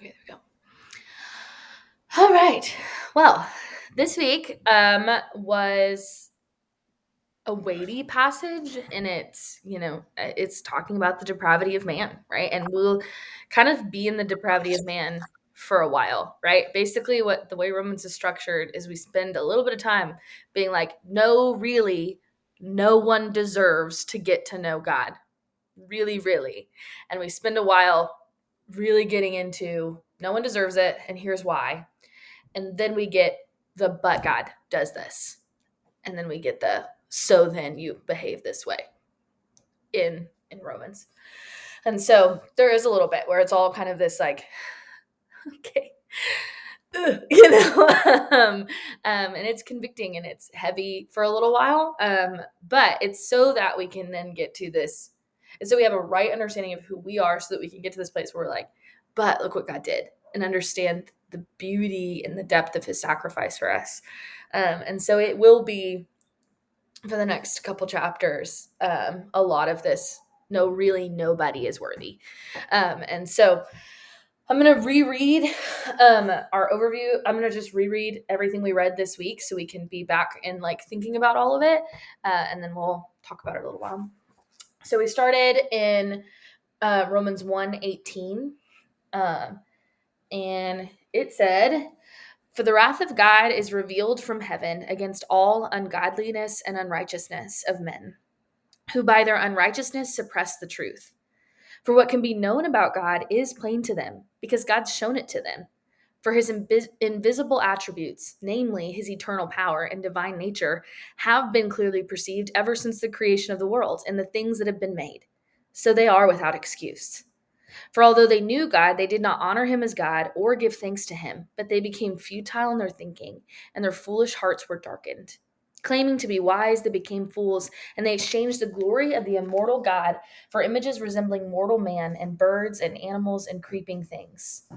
Okay, there we go. All right. Well, this week was a weighty passage, and it's talking about the depravity of man, right? And we'll kind of be in the depravity of man for a while, right? Basically, what the way Romans is structured is we spend a little bit of time being like, no, really, no one deserves to get to know God. Really, really. And we spend a while really getting into no one deserves it, and here's why. And then we get the but God does this. And then we get the so then you behave this way in Romans. And so there is a little bit where it's all kind of this like, okay, and it's convicting and it's heavy for a little while. But it's so that we can then get to this. And so we have a right understanding of who we are so that we can get to this place where we're like, but look what God did, and understand the beauty and the depth of his sacrifice for us. And so it will be for the next couple chapters, a lot of this, no, really nobody is worthy. And so I'm going to reread our overview. I'm going to just reread everything we read this week so we can be back and like thinking about all of it. And then we'll talk about it a little while. So we started in Romans 1:18. And it said, "For the wrath of God is revealed from heaven against all ungodliness and unrighteousness of men, who by their unrighteousness suppress the truth. For what can be known about God is plain to them, because God's shown it to them. For his invisible attributes, namely his eternal power and divine nature, have been clearly perceived ever since the creation of the world and the things that have been made. So they are without excuse. For although they knew God, they did not honor him as God or give thanks to him, but they became futile in their thinking, and their foolish hearts were darkened. Claiming to be wise, they became fools, and they exchanged the glory of the immortal God for images resembling mortal man and birds and animals and creeping things.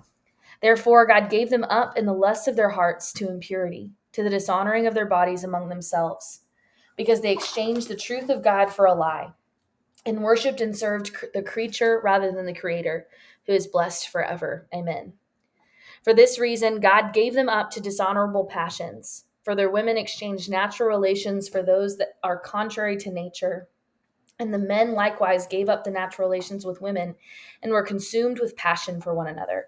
Therefore, God gave them up in the lusts of their hearts to impurity, to the dishonoring of their bodies among themselves, because they exchanged the truth of God for a lie, and worshipped and served the creature rather than the Creator, who is blessed forever. Amen. For this reason, God gave them up to dishonorable passions. For their women exchanged natural relations for those that are contrary to nature. And the men likewise gave up the natural relations with women and were consumed with passion for one another,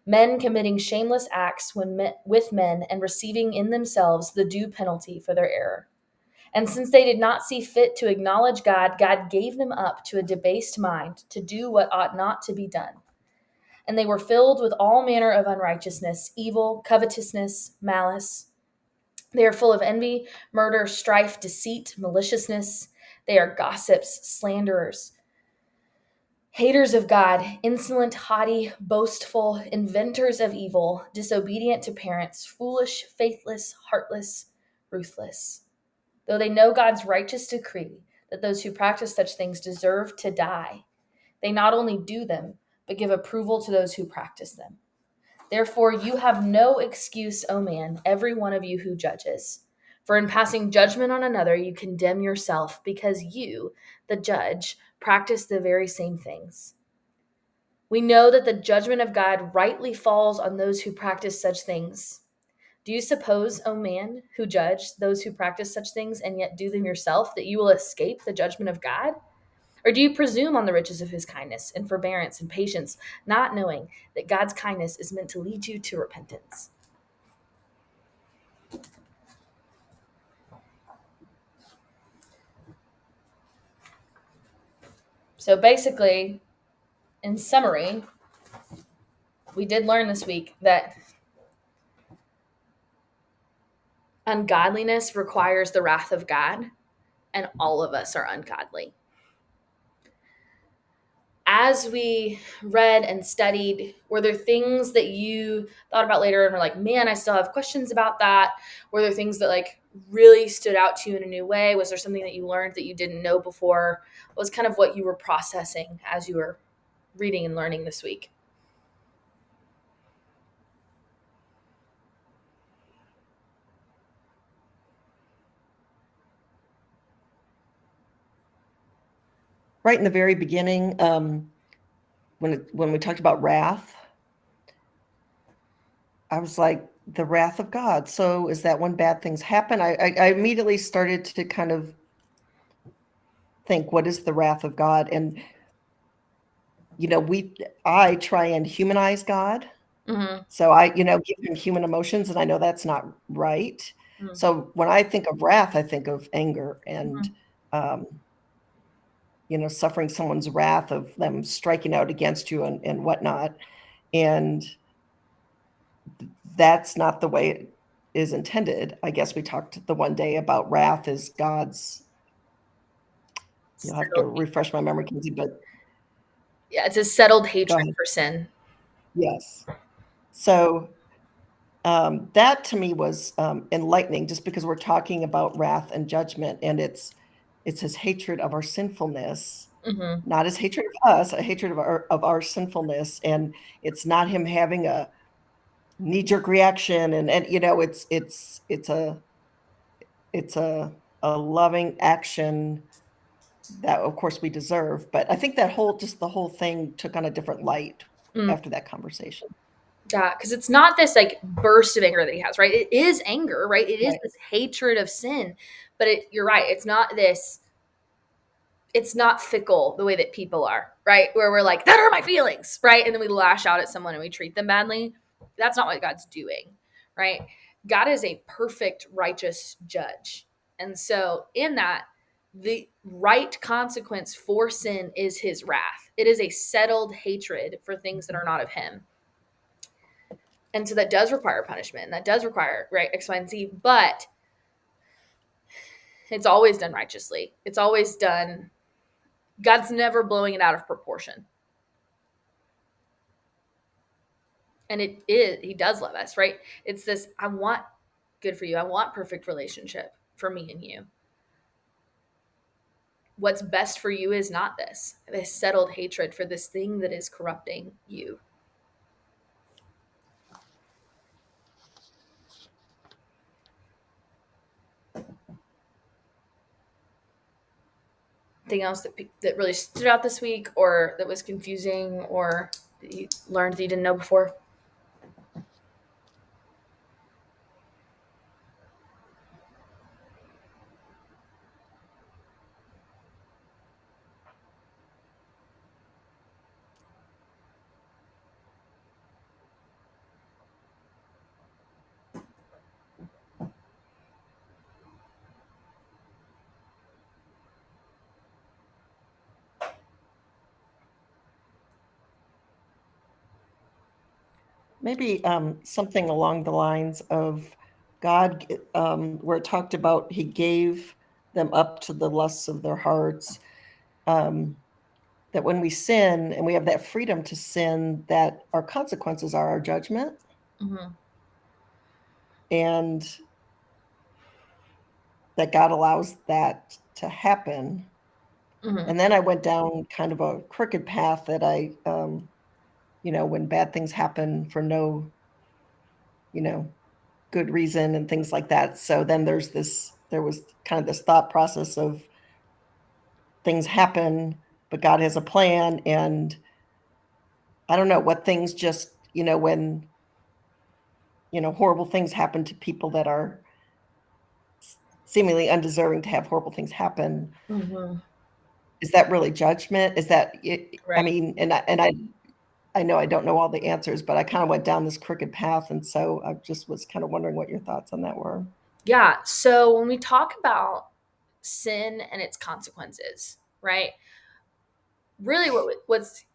men committing shameless acts with men and receiving in themselves the due penalty for their error. And since they did not see fit to acknowledge God, God gave them up to a debased mind to do what ought not to be done. And they were filled with all manner of unrighteousness, evil, covetousness, malice. They are full of envy, murder, strife, deceit, maliciousness. They are gossips, slanderers, haters of God, insolent, haughty, boastful, inventors of evil, disobedient to parents, foolish, faithless, heartless, ruthless. Though they know God's righteous decree that those who practice such things deserve to die, they not only do them, but give approval to those who practice them. Therefore, you have no excuse, O man, every one of you who judges. For in passing judgment on another, you condemn yourself, because you, the judge, practice the very same things. We know that the judgment of God rightly falls on those who practice such things. Do you suppose, O man, who judge those who practice such things and yet do them yourself, that you will escape the judgment of God? Or do you presume on the riches of his kindness and forbearance and patience, not knowing that God's kindness is meant to lead you to repentance? So basically, in summary, we did learn this week that ungodliness requires the wrath of God, and all of us are ungodly. As we read and studied, were there things that you thought about later and were like, man, I still have questions about that? Were there things that like really stood out to you in a new way? Was there something that you learned that you didn't know before? What was kind of what you were processing as you were reading and learning this week? Right in the very beginning, when we talked about wrath, I was like, the wrath of God. So is that when bad things happen? I immediately started to kind of think, what is the wrath of God? And I try and humanize God. Mhm. So I, give him human emotions, and I know that's not right. Mhm. So when I think of wrath, I think of anger and, Mhm. um, suffering someone's wrath of them striking out against you and whatnot. And that's not the way it is intended. I guess we talked the one day about wrath is God's, you'll have to Settled refresh my memory, Kinsey, but Yeah, it's a settled go hatred ahead. for sin. Yes. So that to me was enlightening, just because we're talking about wrath and judgment, and it's his hatred of our sinfulness, Mhm. not his hatred of us, a hatred of our sinfulness, and it's not him having a knee-jerk reaction, and it's a loving action that of course we deserve. But I think that the whole thing took on a different light Mm. after that conversation. Yeah, because it's not this like burst of anger that he has, right? It is anger, right? It is Right. this hatred of sin, but you're right. It's not fickle the way that people are, right? Where we're like, that are my feelings, right? And then we lash out at someone and we treat them badly. That's not what God's doing, right? God is a perfect, righteous judge. And so, in that, the right consequence for sin is his wrath. It is a settled hatred for things that are not of him. And so that does require punishment. And that does require, right, X, Y, and Z. But it's always done righteously. It's always done, God's never blowing it out of proportion. And he does love us, right? It's this, I want good for you. I want perfect relationship for me and you. What's best for you is not this settled hatred for this thing that is corrupting you. Anything else that really stood out this week, or that was confusing, or that you learned that you didn't know before? Maybe something along the lines of God, where it talked about he gave them up to the lusts of their hearts. Um, that when we sin and we have that freedom to sin, that our consequences are our judgment, Mm-hmm. and that God allows that to happen. Mm-hmm. And then I went down kind of a crooked path that when bad things happen for no, you know, good reason and things like that. So then there was kind of this thought process of things happen, but God has a plan. And I don't know what things just, when, horrible things happen to people that are seemingly undeserving to have horrible things happen. Mm-hmm. Is that really judgment? Is that it? I Right. mean, I know I don't know all the answers, but I kind of went down this crooked path. And so I just was kind of wondering what your thoughts on that were. Yeah. So when we talk about sin and its consequences, right? Really, what's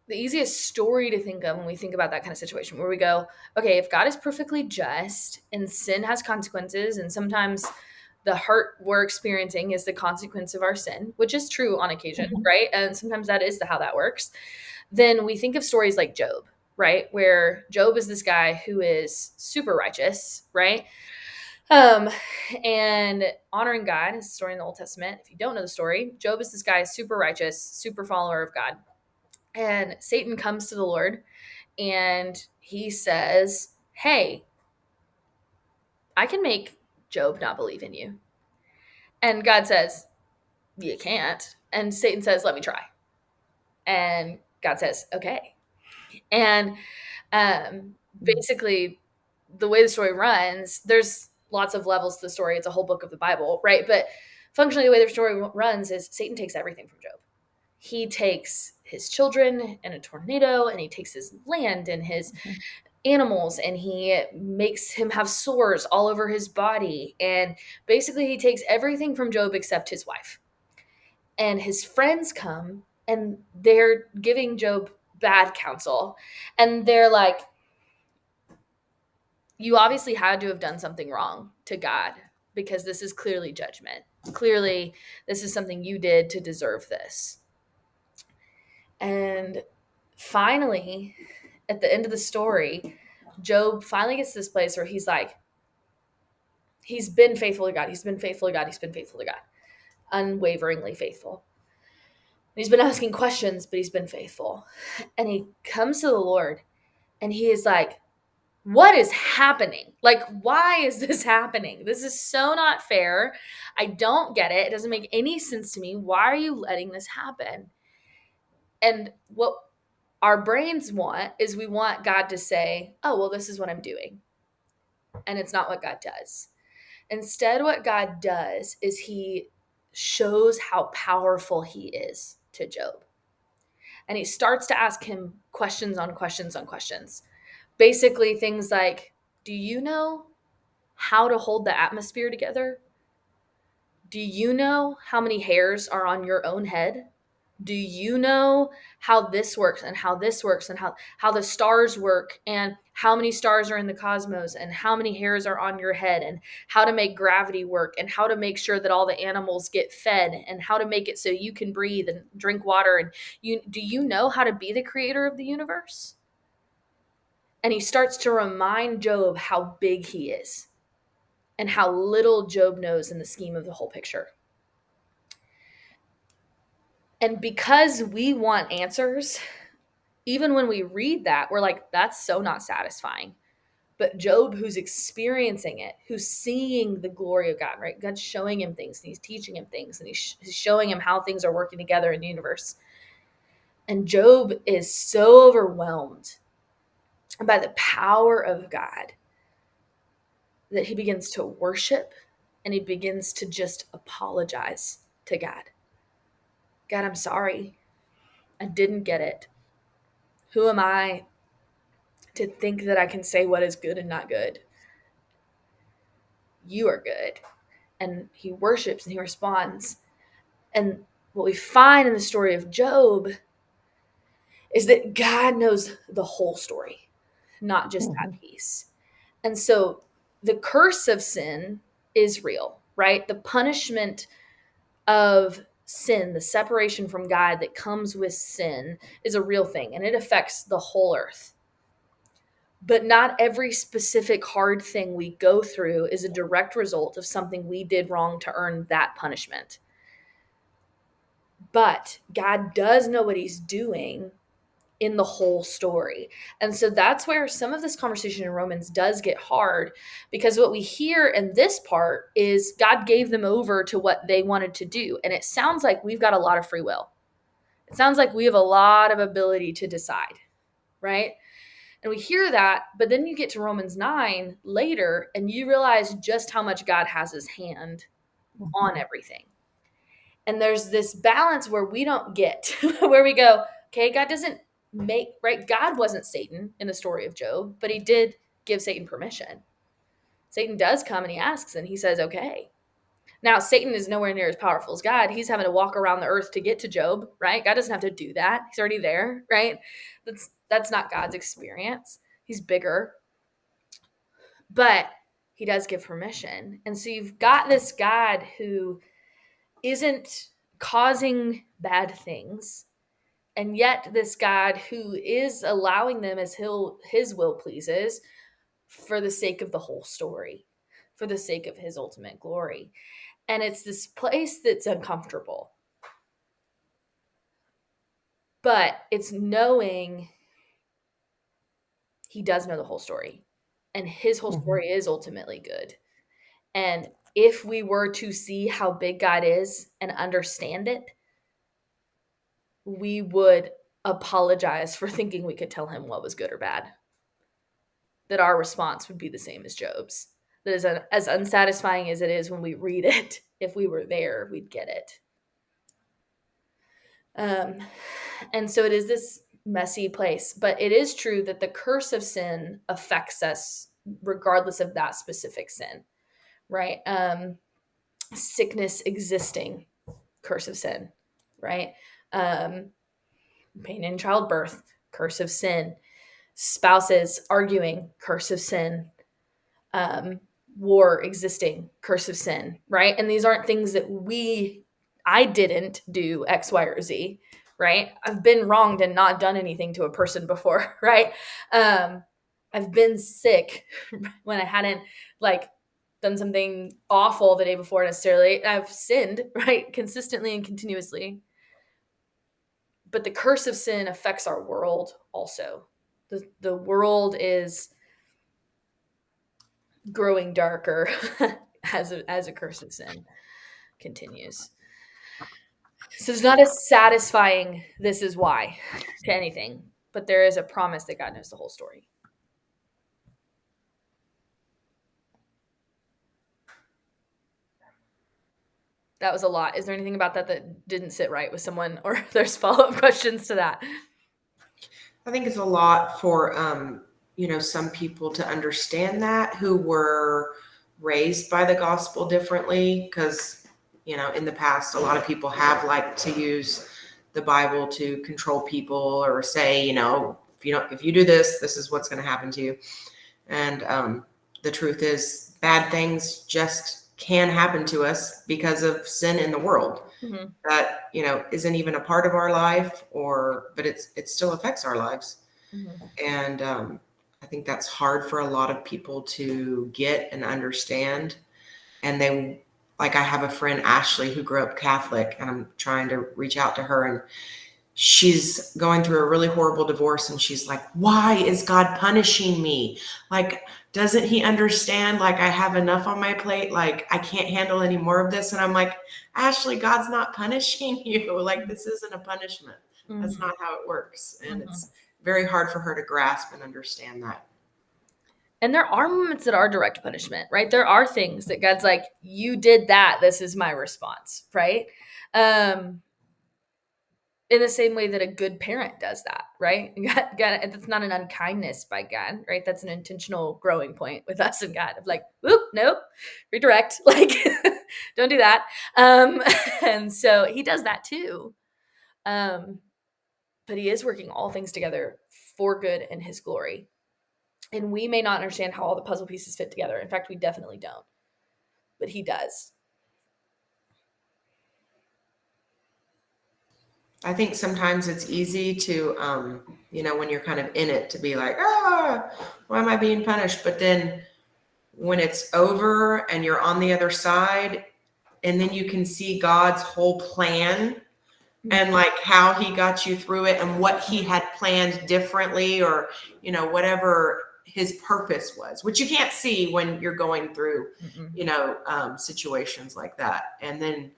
the easiest story to think of when we think about that kind of situation, where we go, okay, if God is perfectly just and sin has consequences, and sometimes the hurt we're experiencing is the consequence of our sin, which is true on occasion, Mhm. right? And sometimes that is how that works. Then we think of stories like Job, right? Where Job is this guy who is super righteous, right? Um, and honoring God is a story in the Old Testament. If you don't know the story, Job is this guy, super righteous, super follower of God. And Satan comes to the Lord and he says, hey, I can make Job not believe in you. And God says, you can't. And Satan says, let me try. And God says, okay. And basically the way the story runs, there's lots of levels to the story. It's a whole book of the Bible, right? But functionally, the way the story runs is Satan takes everything from Job. He takes his children in a tornado, and he takes his land and his Mhm. animals, and he makes him have sores all over his body. And basically, he takes everything from Job except his wife. And his friends come and they're giving Job bad counsel. And they're like, you obviously had to have done something wrong to God because this is clearly judgment. Clearly, this is something you did to deserve this. And finally, at the end of the story, Job finally gets to this place where he's like, he's been faithful to God. He's been faithful to God. He's been faithful to God. Unwaveringly faithful. He's been asking questions, but he's been faithful. And he comes to the Lord and he is like, what is happening? Like, why is this happening? This is so not fair. I don't get it. It doesn't make any sense to me. Why are you letting this happen? And what our brains want is we want God to say, oh, well, this is what I'm doing. And it's not what God does. Instead, what God does is he shows how powerful he is to Job. And he starts to ask him questions on questions on questions. Basically, things like, do you know how to hold the atmosphere together? Do you know how many hairs are on your own head? Do you know how this works and how this works and how the stars work and how many stars are in the cosmos and how many hairs are on your head and how to make gravity work and how to make sure that all the animals get fed and how to make it so you can breathe and drink water? And do you know how to be the creator of the universe? And he starts to remind Job how big he is and how little Job knows in the scheme of the whole picture. And because we want answers, even when we read that, we're like, that's so not satisfying. But Job, who's experiencing it, who's seeing the glory of God, right? God's showing him things, and he's teaching him things, and he's showing him how things are working together in the universe. And Job is so overwhelmed by the power of God that he begins to worship and he begins to just apologize to God. God, I'm sorry. I didn't get it. Who am I to think that I can say what is good and not good? You are good. And he worships and he responds. And what we find in the story of Job is that God knows the whole story, not just that Mhm. piece. And so the curse of sin is real, right? The punishment of sin, the separation from God that comes with sin, is a real thing and it affects the whole earth. But not every specific hard thing we go through is a direct result of something we did wrong to earn that punishment. But God does know what he's doing in the whole story. And so that's where some of this conversation in Romans does get hard, because what we hear in this part is God gave them over to what they wanted to do. And it sounds like we've got a lot of free will. It sounds like we have a lot of ability to decide, right? And we hear that, but then you get to Romans 9 later and you realize just how much God has his hand on Mhm. everything. And there's this balance where we don't get, where we go, okay, God doesn't make, right? God wasn't Satan in the story of Job, but he did give Satan permission. Satan does come and he asks, and he says, okay. Now, Satan is nowhere near as powerful as God. He's having to walk around the earth to get to Job, right? God doesn't have to do that. He's already there, right? That's not God's experience. He's bigger, but he does give permission. And so you've got this God who isn't causing bad things, and yet this God who is allowing them as his will pleases for the sake of the whole story, for the sake of his ultimate glory. And it's this place that's uncomfortable, but it's knowing he does know the whole story, and his whole Mhm. story is ultimately good. And if we were to see how big God is and understand it, we would apologize for thinking we could tell him what was good or bad. that our response would be the same as Job's. That is as unsatisfying as it is when we read it. If we were there, we'd get it. And so it is this messy place, but it is true that the curse of sin affects us regardless of that specific sin, right? Sickness existing, curse of sin, right? Pain in childbirth, curse of sin. Spouses arguing, curse of sin. um, War existing, curse of sin, right? And these aren't things that I didn't do X, Y, or Z, right? I've been wronged and not done anything to a person before, right? I've been sick when I hadn't like done something awful the day before necessarily. I've sinned, right? Consistently and continuously. But the curse of sin affects our world also. The world is growing darker as a curse of sin continues. So it's not a satisfying "this is why" to anything, but there is a promise that God knows the whole story. That was a lot. Is there anything about that didn't sit right with someone, or there's follow-up questions to that? I think it's a lot for some people to understand that who were raised by the gospel differently, because in the past a lot of people have liked to use the Bible to control people or say, if you do this, this is what's going to happen to you. And the truth is, bad things just can happen to us because of sin in the world. Mm-hmm. That isn't even a part of our life, but it still affects our lives. Mm-hmm. And I think that's hard for a lot of people to get and understand. And I have a friend, Ashley, who grew up Catholic, and I'm trying to reach out to her, and she's going through a really horrible divorce, and she's like, why is God punishing me? Like, doesn't he understand? Like, I have enough on my plate. Like, I can't handle any more of this. And I'm like, Ashley, God's not punishing you. Like, this isn't a punishment. Mm-hmm. That's not how it works. And Mm-hmm. it's very hard for her to grasp and understand that. And there are moments that are direct punishment, right? There are things that God's like, you did that, this is my response, right? In the same way that a good parent does that, right? God, that's not an unkindness by God, right? That's an intentional growing point with us and God of like, whoop, nope, redirect, like, don't do that. And so he does that too. But he is working all things together for good and his glory. And we may not understand how all the puzzle pieces fit together. In fact, we definitely don't. But he does. I think sometimes it's easy to, when you're kind of in it, to be like, why am I being punished? But then when it's over and you're on the other side, and then you can see God's whole plan and like how he got you through it and what he had planned differently, or, whatever his purpose was, which you can't see when you're going through, situations like that. And then,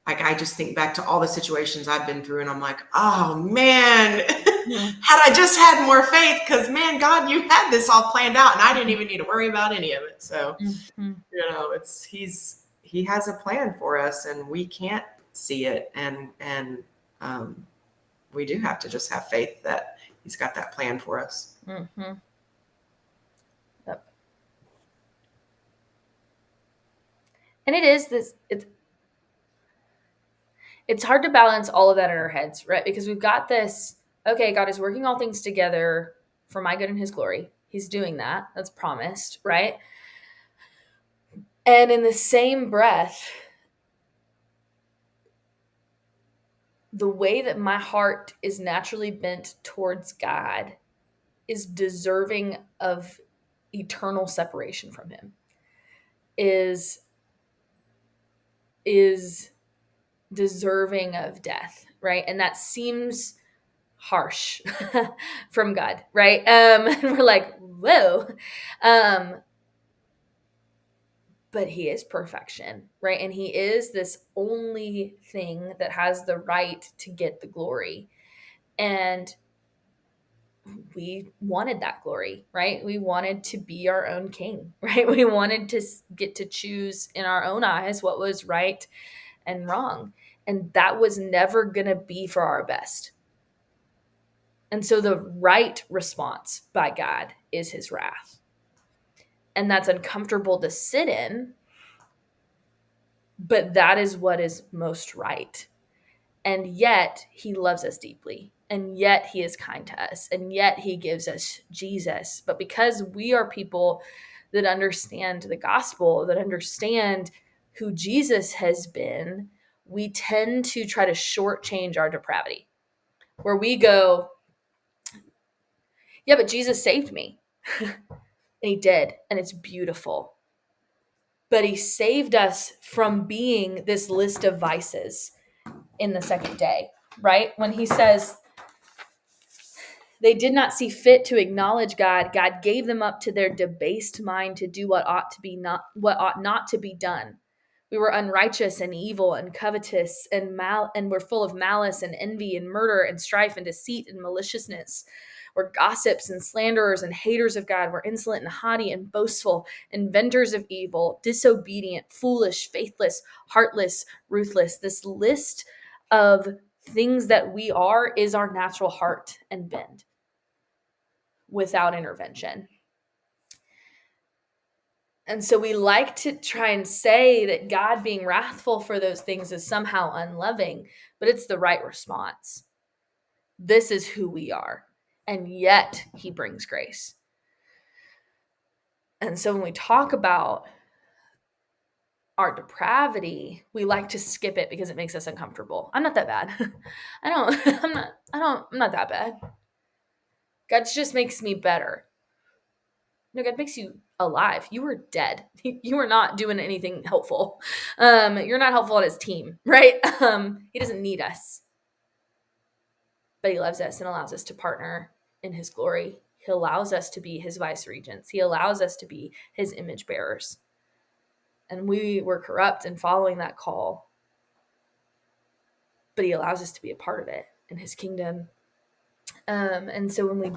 like, I just think back to all the situations I've been through, and I'm like, oh man, had I just had more faith, because man, God, you had this all planned out, and I didn't even need to worry about any of it. So, he has a plan for us, and we can't see it, and we do have to just have faith that he's got that plan for us. Mm-hmm. Yep. And it is this. It's hard to balance all of that in our heads, right? Because we've got this, okay, God is working all things together for my good and his glory. He's doing that. That's promised, right? And in the same breath, the way that my heart is naturally bent towards God is deserving of eternal separation from him. Is deserving of death, right? And that seems harsh from God, right? And we're like, whoa. But he is perfection, right? And he is this only thing that has the right to get the glory. And we wanted that glory, right? We wanted to be our own king, right? We wanted to get to choose in our own eyes what was right and wrong. And that was never going to be for our best. And so the right response by God is his wrath. And that's uncomfortable to sit in, but that is what is most right. And yet he loves us deeply. And yet he is kind to us. And yet he gives us Jesus. But because we are people that understand the gospel, that understand who Jesus has been, we tend to try to shortchange our depravity, where we go, yeah, but Jesus saved me. And he did. And it's beautiful. But he saved us from being this list of vices in the second day, right? When he says, they did not see fit to acknowledge God. God gave them up to their debased mind to do what ought not to be done. We were unrighteous and evil and covetous and were full of malice and envy and murder and strife and deceit and maliciousness. We're gossips and slanderers and haters of God. We're insolent and haughty and boastful, inventors of evil, disobedient, foolish, faithless, heartless, ruthless. This list of things that we are is our natural heart and bend without intervention. And so we like to try and say that God being wrathful for those things is somehow unloving, but it's the right response. This is who we are. And yet he brings grace. And so when we talk about our depravity, we like to skip it because it makes us uncomfortable. I'm not that bad. I'm not that bad. God just makes me better. No, God makes you alive. You were dead. You were not doing anything helpful. You're not helpful on his team, right? He doesn't need us. But he loves us and allows us to partner in his glory. He allows us to be his vice regents. He allows us to be his image bearers. And we were corrupt in following that call. But he allows us to be a part of it in his kingdom. And so when we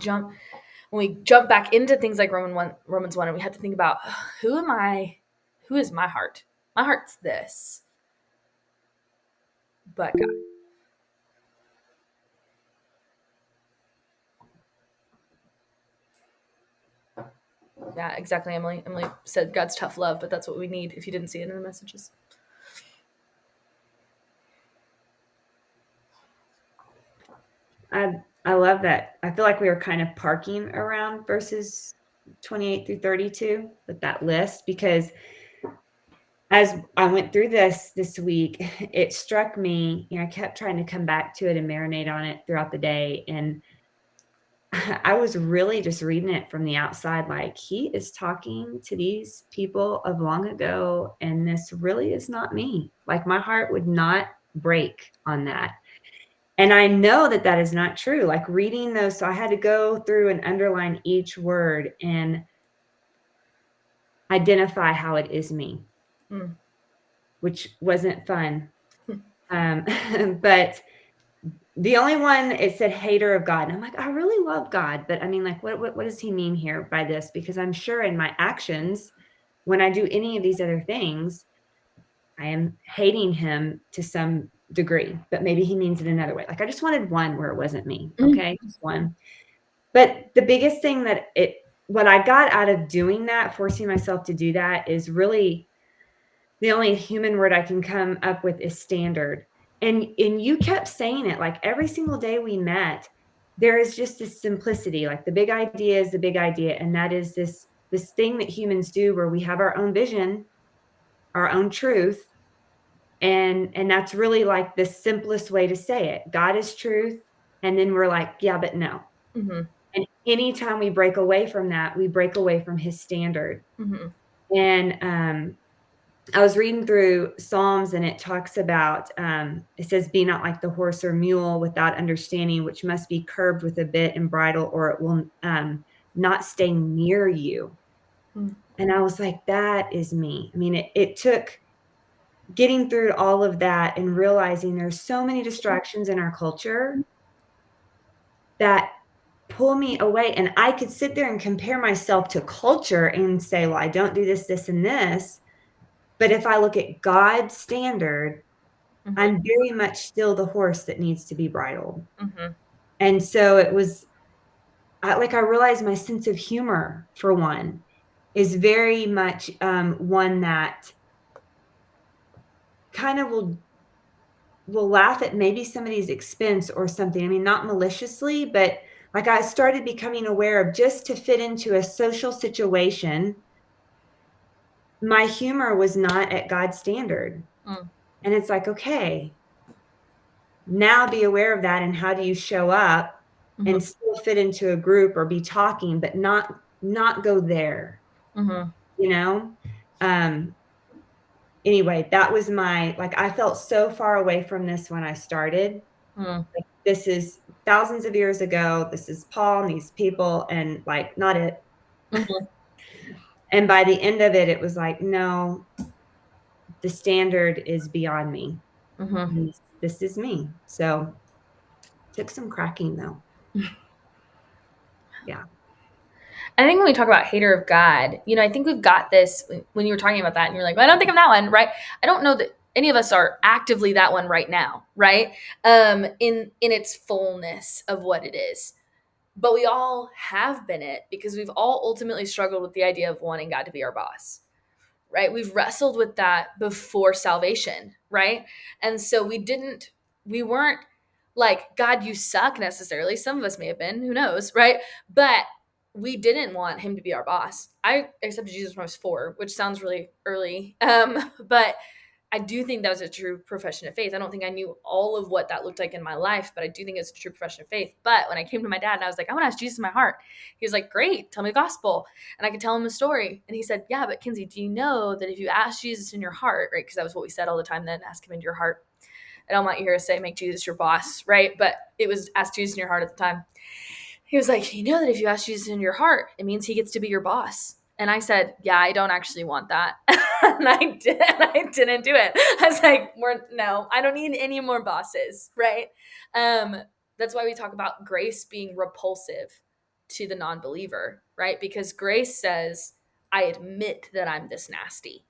jump back into things like Romans 1, and we have to think about, who am I? Who is my heart? My heart's this. But God. Yeah, exactly, Emily. Emily said God's tough love, but that's what we need if you didn't see it in the messages. I love that. I feel like we were kind of parking around verses 28 through 32 with that list, because as I went through this week, it struck me, I kept trying to come back to it and marinate on it throughout the day. And I was really just reading it from the outside, like, he is talking to these people of long ago, and this really is not me. Like, my heart would not break on that. And I know that that is not true. Like, reading those, so I had to go through and underline each word and identify how it is me, which wasn't fun. But the only one, it said hater of God. And I'm like, I really love God. But I mean, like, what does he mean here by this? Because I'm sure in my actions, when I do any of these other things, I am hating him to some degree, but maybe he means it another way. Like, I just wanted one where it wasn't me. Okay. Just one. But the biggest thing what I got out of doing that, forcing myself to do that, is really the only human word I can come up with is standard. And you kept saying it, like, every single day we met, there is just this simplicity. Like, the big idea is the big idea. And that is this thing that humans do where we have our own vision, our own truth. And that's really like the simplest way to say it. God is truth. And then we're like, yeah, but no. Mm-hmm. And anytime we break away from that, we break away from his standard. Mm-hmm. And I was reading through Psalms, and it talks about, it says, be not like the horse or mule without understanding, which must be curbed with a bit and bridle, or it will not stay near you. Mm. And I was like, that is me. I mean, it took getting through all of that and realizing there's so many distractions in our culture that pull me away. And I could sit there and compare myself to culture and say, well, I don't do this, this, and this. But if I look at God's standard, Mhm. I'm very much still the horse that needs to be bridled. Mhm. And so it was I realized my sense of humor, for one, is very much one that kind of will laugh at maybe somebody's expense or something. I mean, not maliciously, but like I started becoming aware of, just to fit into a social situation, my humor was not at God's standard. Mm. And it's like, okay, now be aware of that. And how do you show up Mhm. and still fit into a group or be talking, but not go there, Mhm. you know? Anyway, that was I felt so far away from this when I started. Mm. Like, this is thousands of years ago. This is Paul and these people, and not it. Mhm. And by the end of it, it was like, no, the standard is beyond me. Mhm. And this is me. So took some cracking though. Yeah. I think when we talk about hater of God, I think we've got this when you were talking about that and you're like, well, I don't think I'm that one, right? I don't know that any of us are actively that one right now, right? In its fullness of what it is. But we all have been it because we've all ultimately struggled with the idea of wanting God to be our boss, right? We've wrestled with that before salvation, right? And so we weren't like, God, you suck necessarily. Some of us may have been, who knows, right? But we didn't want him to be our boss. I accepted Jesus when I was 4, which sounds really early. But I do think that was a true profession of faith. I don't think I knew all of what that looked like in my life, but I do think it's a true profession of faith. But when I came to my dad and I was like, I want to ask Jesus in my heart, he was like, great, tell me the gospel. And I could tell him a story. And he said, yeah, but Kinsey, do you know that if you ask Jesus in your heart, right? Because that was what we said all the time then, ask him into your heart. I don't want you here to say, make Jesus your boss, right? But it was ask Jesus in your heart at the time. He was like, you know that if you ask Jesus in your heart, it means he gets to be your boss. And I said, yeah, I don't actually want that. And I didn't do it. I was like, no, I don't need any more bosses, right? That's why we talk about grace being repulsive to the non-believer, right? Because grace says, I admit that I'm this nasty.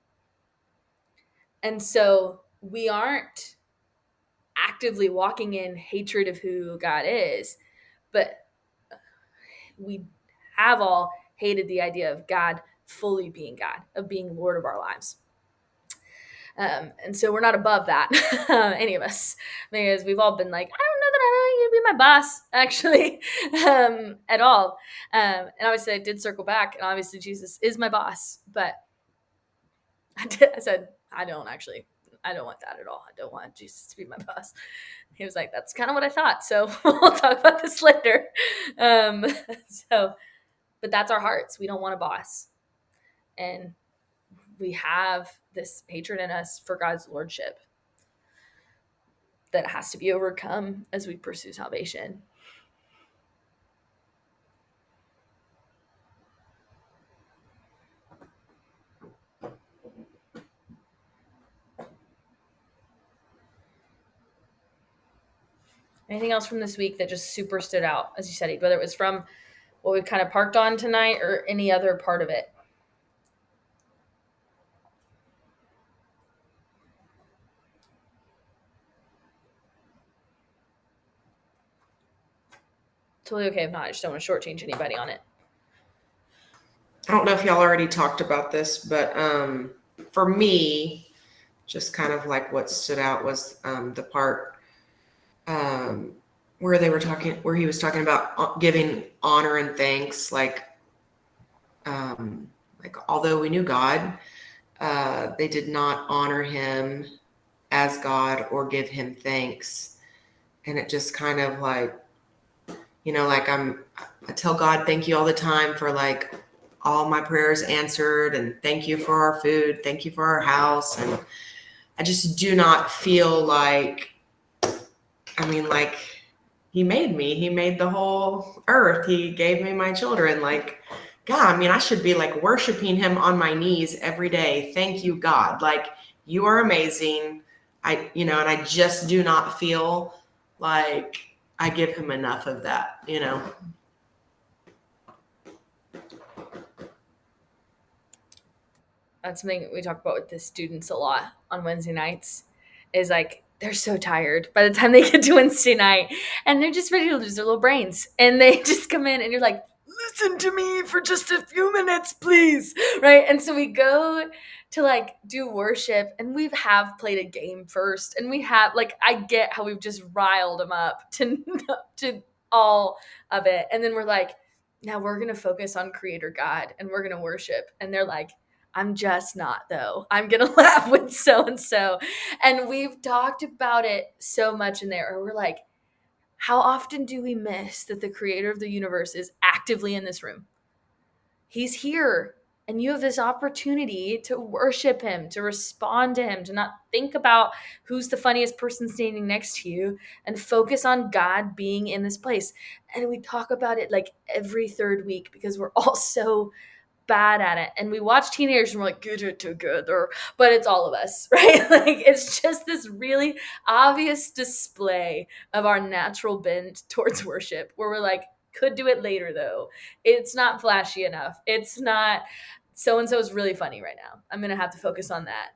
And so we aren't actively walking in hatred of who God is, but we have all hated the idea of God fully being God, of being Lord of our lives. And so we're not above that, any of us, because we've all been like, I don't know that I really need to be my boss, actually, at all. And obviously, I did circle back, and obviously, Jesus is my boss, but I said, I don't want that at all. I don't want Jesus to be my boss. He was like, that's kind of what I thought. So we'll talk about this later. But that's our hearts. We don't want a boss. And we have this hatred in us for God's lordship that has to be overcome as we pursue salvation. Anything else from this week that just super stood out, as you said, whether it was from what we've kind of parked on tonight or any other part of it? Totally okay if not. I just don't want to shortchange anybody on it. I don't know if y'all already talked about this, but for me, just kind of like what stood out was the part where he was talking about giving honor and thanks, like although we knew God, they did not honor him as God or give him thanks. And it just kind of like, I tell God thank you all the time for like all my prayers answered, and thank you for our food, thank you for our house. And I just do not feel like, like he made me, he made the whole earth, he gave me my children. Like, God, I should be like worshiping him on my knees every day. Thank you, God. Like, you are amazing. And I just do not feel like I give him enough of that. That's something we talk about with the students a lot on Wednesday nights, is like they're so tired by the time they get to Wednesday night and they're just ready to lose their little brains. And they just come in and you're like, listen to me for just a few minutes, please. Right. And so we go to like do worship and we have played a game first. And we have like, I get how we've just riled them up to all of it. And then we're like, now we're going to focus on Creator God and we're going to worship. And they're like, I'm just not, though. I'm going to laugh with so and so. And we've talked about it so much in there. Or we're like, how often do we miss that the creator of the universe is actively in this room? He's here. And you have this opportunity to worship him, to respond to him, to not think about who's the funniest person standing next to you and focus on God being in this place. And we talk about it like every third week because we're all so bad at it. And we watch teenagers and we're like, get it together. But it's all of us, right? Like it's just this really obvious display of our natural bend towards worship where we're like, could do it later though. It's not flashy enough. It's not so and so is really funny right now. I'm gonna have to focus on that.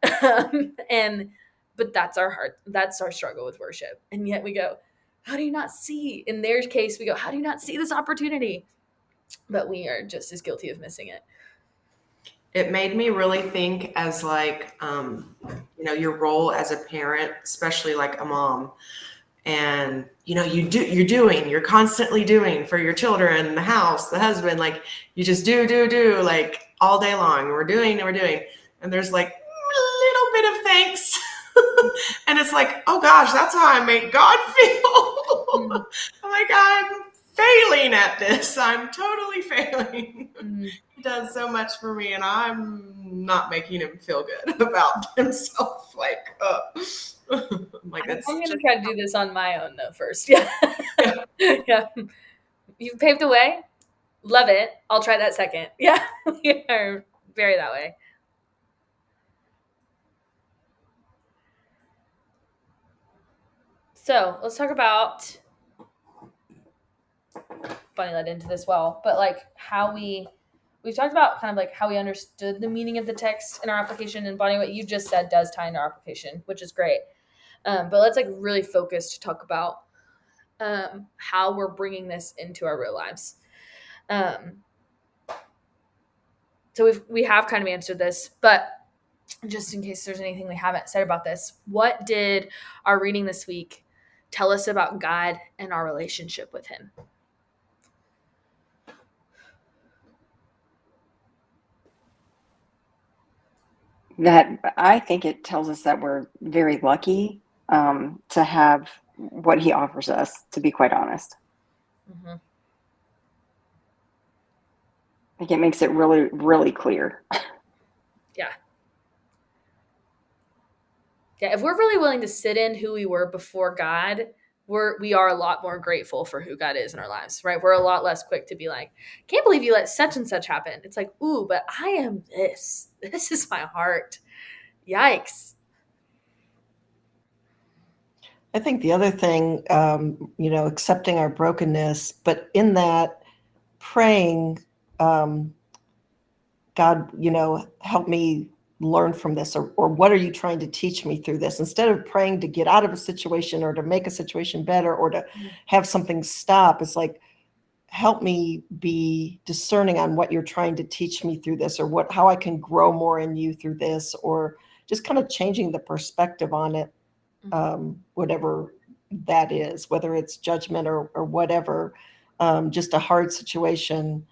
But that's our heart. That's our struggle with worship. And yet we go, how do you not see? In their case, we go, how do you not see this opportunity? But we are just as guilty of missing it. It made me really think as like, your role as a parent, especially like a mom. And, you're constantly doing for your children, the house, the husband, like you just do like all day long. We're doing. And there's like a little bit of thanks. And it's like, oh gosh, that's how I make God feel. I'm like, I'm failing at this. I'm totally failing. He does so much for me and I'm not making him feel good about himself. Like, I'm like, I'm going to try to do this on my own though first. Yeah. Yeah. You've paved the way. Love it. I'll try that second. Yeah. We are very that way. So let's talk about, Bunny led into this well, but like how we've talked about kind of like how we understood the meaning of the text in our application, and Bonnie, what you just said does tie into our application, which is great. But let's like really focus to talk about how we're bringing this into our real lives. So we have kind of answered this, but just in case there's anything we haven't said about this, what did our reading this week tell us about God and our relationship with him? That I think it tells us that we're very lucky to have what he offers us, to be quite honest. Mm-hmm. I think it makes it really, really clear. Yeah. Yeah, if we're really willing to sit in who we were before God, we are a lot more grateful for who God is in our lives, right? We're a lot less quick to be like, can't believe you let such and such happen. It's like, ooh, but I am this. This is my heart. Yikes. I think the other thing, accepting our brokenness, but in that praying, God, help me learn from this, or what are you trying to teach me through this? Instead of praying to get out of a situation or to make a situation better or to have something stop, it's like, help me be discerning on what you're trying to teach me through this, or how I can grow more in you through this, or just kind of changing the perspective on it, whatever that is, whether it's judgment or whatever, just a hard situation,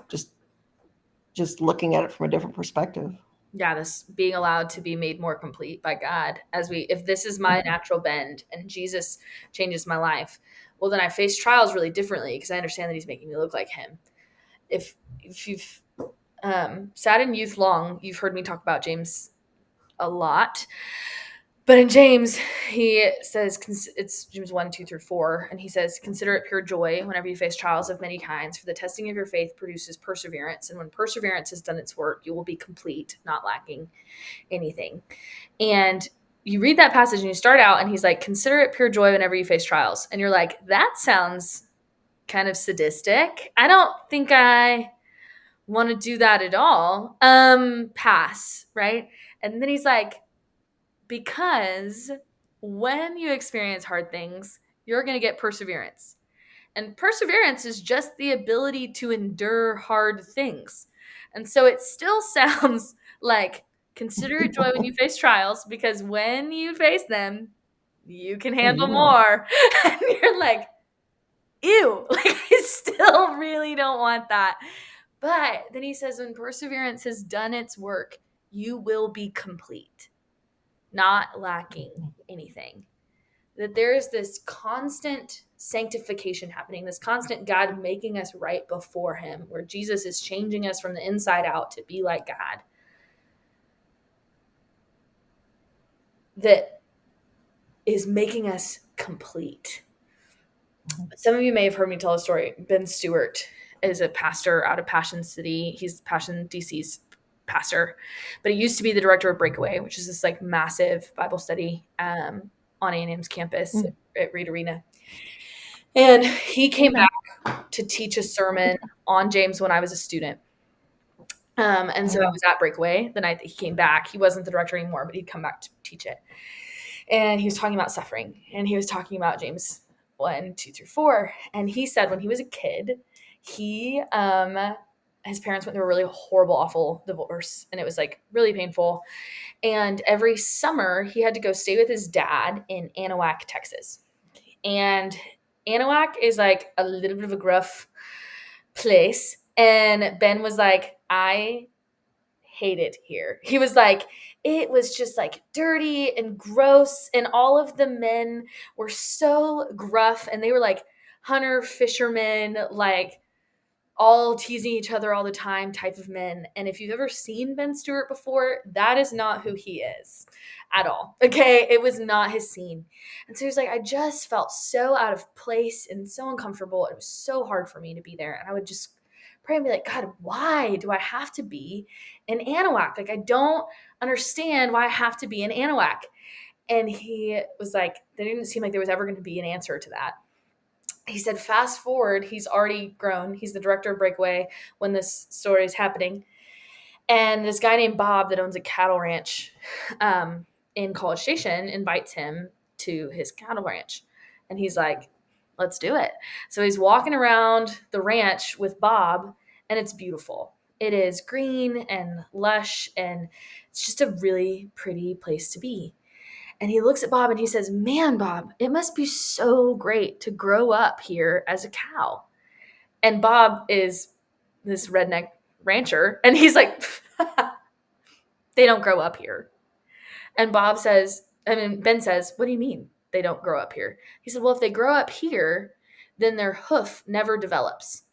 just looking at it from a different perspective. Yeah, this being allowed to be made more complete by God if this is my natural bend and Jesus changes my life, well, then I face trials really differently because I understand that he's making me look like him. If you've sat in youth long, you've heard me talk about James a lot. But in James, he says, it's James 1, 2-4, and he says, consider it pure joy whenever you face trials of many kinds, for the testing of your faith produces perseverance. And when perseverance has done its work, you will be complete, not lacking anything. And you read that passage and you start out and he's like, consider it pure joy whenever you face trials. And you're like, that sounds kind of sadistic. I don't think I want to do that at all. Pass, right? And then he's like, because when you experience hard things, you're going to get perseverance. And perseverance is just the ability to endure hard things. And so it still sounds like consider it joy when you face trials, because when you face them, you can handle more. And you're like, ew, like I still really don't want that. But then he says, when perseverance has done its work, you will be complete, not lacking anything. That there is this constant sanctification happening, this constant God making us right before him, where Jesus is changing us from the inside out to be like God. That is making us complete. Some of you may have heard me tell a story. Ben Stewart is a pastor out of Passion City. He's Passion DC's pastor, but he used to be the director of Breakaway, which is this like massive Bible study on A&M's campus at Reed Arena. And he came back to teach a sermon on James when I was a student. And so I was at Breakaway the night that he came back. He wasn't the director anymore, but he'd come back to teach it. And he was talking about suffering, and he was talking about James 1, 2 through 4. And he said when he was a kid, his parents went through a really horrible, awful divorce, and it was like really painful. And every summer he had to go stay with his dad in Anahuac, Texas. And Anahuac is like a little bit of a gruff place. And Ben was like, I hate it here. He was like, it was just like dirty and gross. And all of the men were so gruff, and they were like hunter fishermen, like all teasing each other all the time type of men. And if you've ever seen Ben Stewart before, that is not who he is at all. Okay. It was not his scene. And so he was like, I just felt so out of place and so uncomfortable. It was so hard for me to be there. And I would just pray and be like, God, why do I have to be in Anahuac? Like, I don't understand why I have to be in Anahuac. And he was like, there didn't seem like there was ever going to be an answer to that. He said, fast forward, he's already grown. He's the director of Breakaway when this story is happening. And this guy named Bob that owns a cattle ranch in College Station invites him to his cattle ranch. And he's like, let's do it. So he's walking around the ranch with Bob, and it's beautiful. It is green and lush, and it's just a really pretty place to be. And he looks at Bob and he says, man, Bob, it must be so great to grow up here as a cow. And Bob is this redneck rancher, and he's like, they don't grow up here. And Ben says, what do you mean they don't grow up here? He said, well, if they grow up here, then their hoof never develops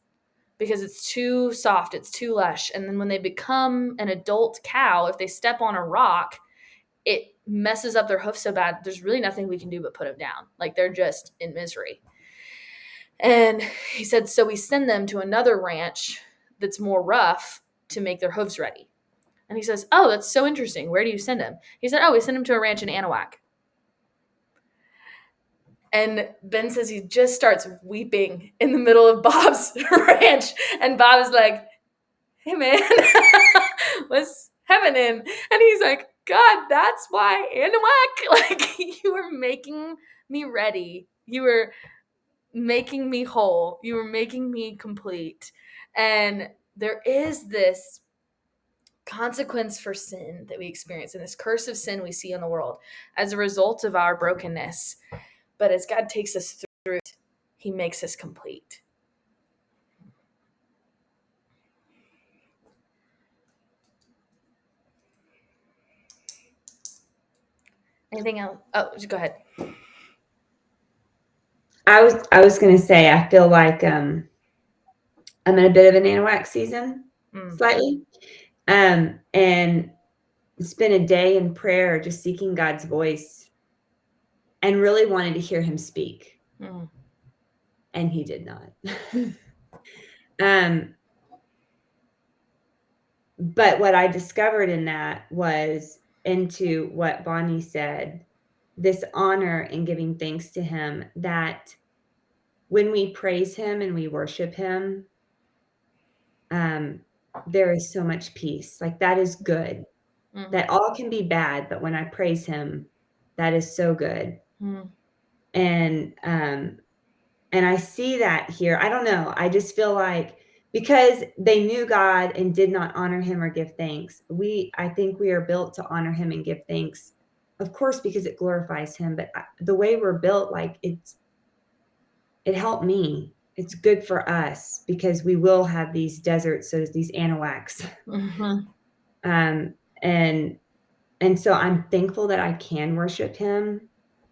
because it's too soft, it's too lush. And then when they become an adult cow, if they step on a rock, it messes up their hoof so bad, there's really nothing we can do but put them down. Like, they're just in misery. And he said, so we send them to another ranch that's more rough to make their hooves ready. And he says, oh, that's so interesting. Where do you send them? He said, oh, we send them to a ranch in Anahuac. And Ben says he just starts weeping in the middle of Bob's ranch. And Bob is like, hey, man, what's happening? And he's like, God, that's why Anahuac, like, you were making me ready. You were making me whole. You were making me complete. And there is this consequence for sin that we experience, and this curse of sin we see in the world as a result of our brokenness. But as God takes us through it, he makes us complete. Anything else? Oh, go ahead. I was going to say, I feel like I'm in a bit of an Anahuac season, slightly. And spend a day in prayer, just seeking God's voice and really wanted to hear him speak. And he did not. But what I discovered in that was, into what Bonnie said, this honor and giving thanks to him, that when we praise him and we worship him, there is so much peace. Like that is good. Mhm. That all can be bad, but when I praise him, that is so good. Mhm. And I see that here. I don't know. I just feel like because they knew God and did not honor him or give thanks, I think we are built to honor him and give thanks, of course, because it glorifies him. But the way we're built, like it helped me. It's good for us because we will have these deserts, so these Anahuacs. Mhm. And so I'm thankful that I can worship him,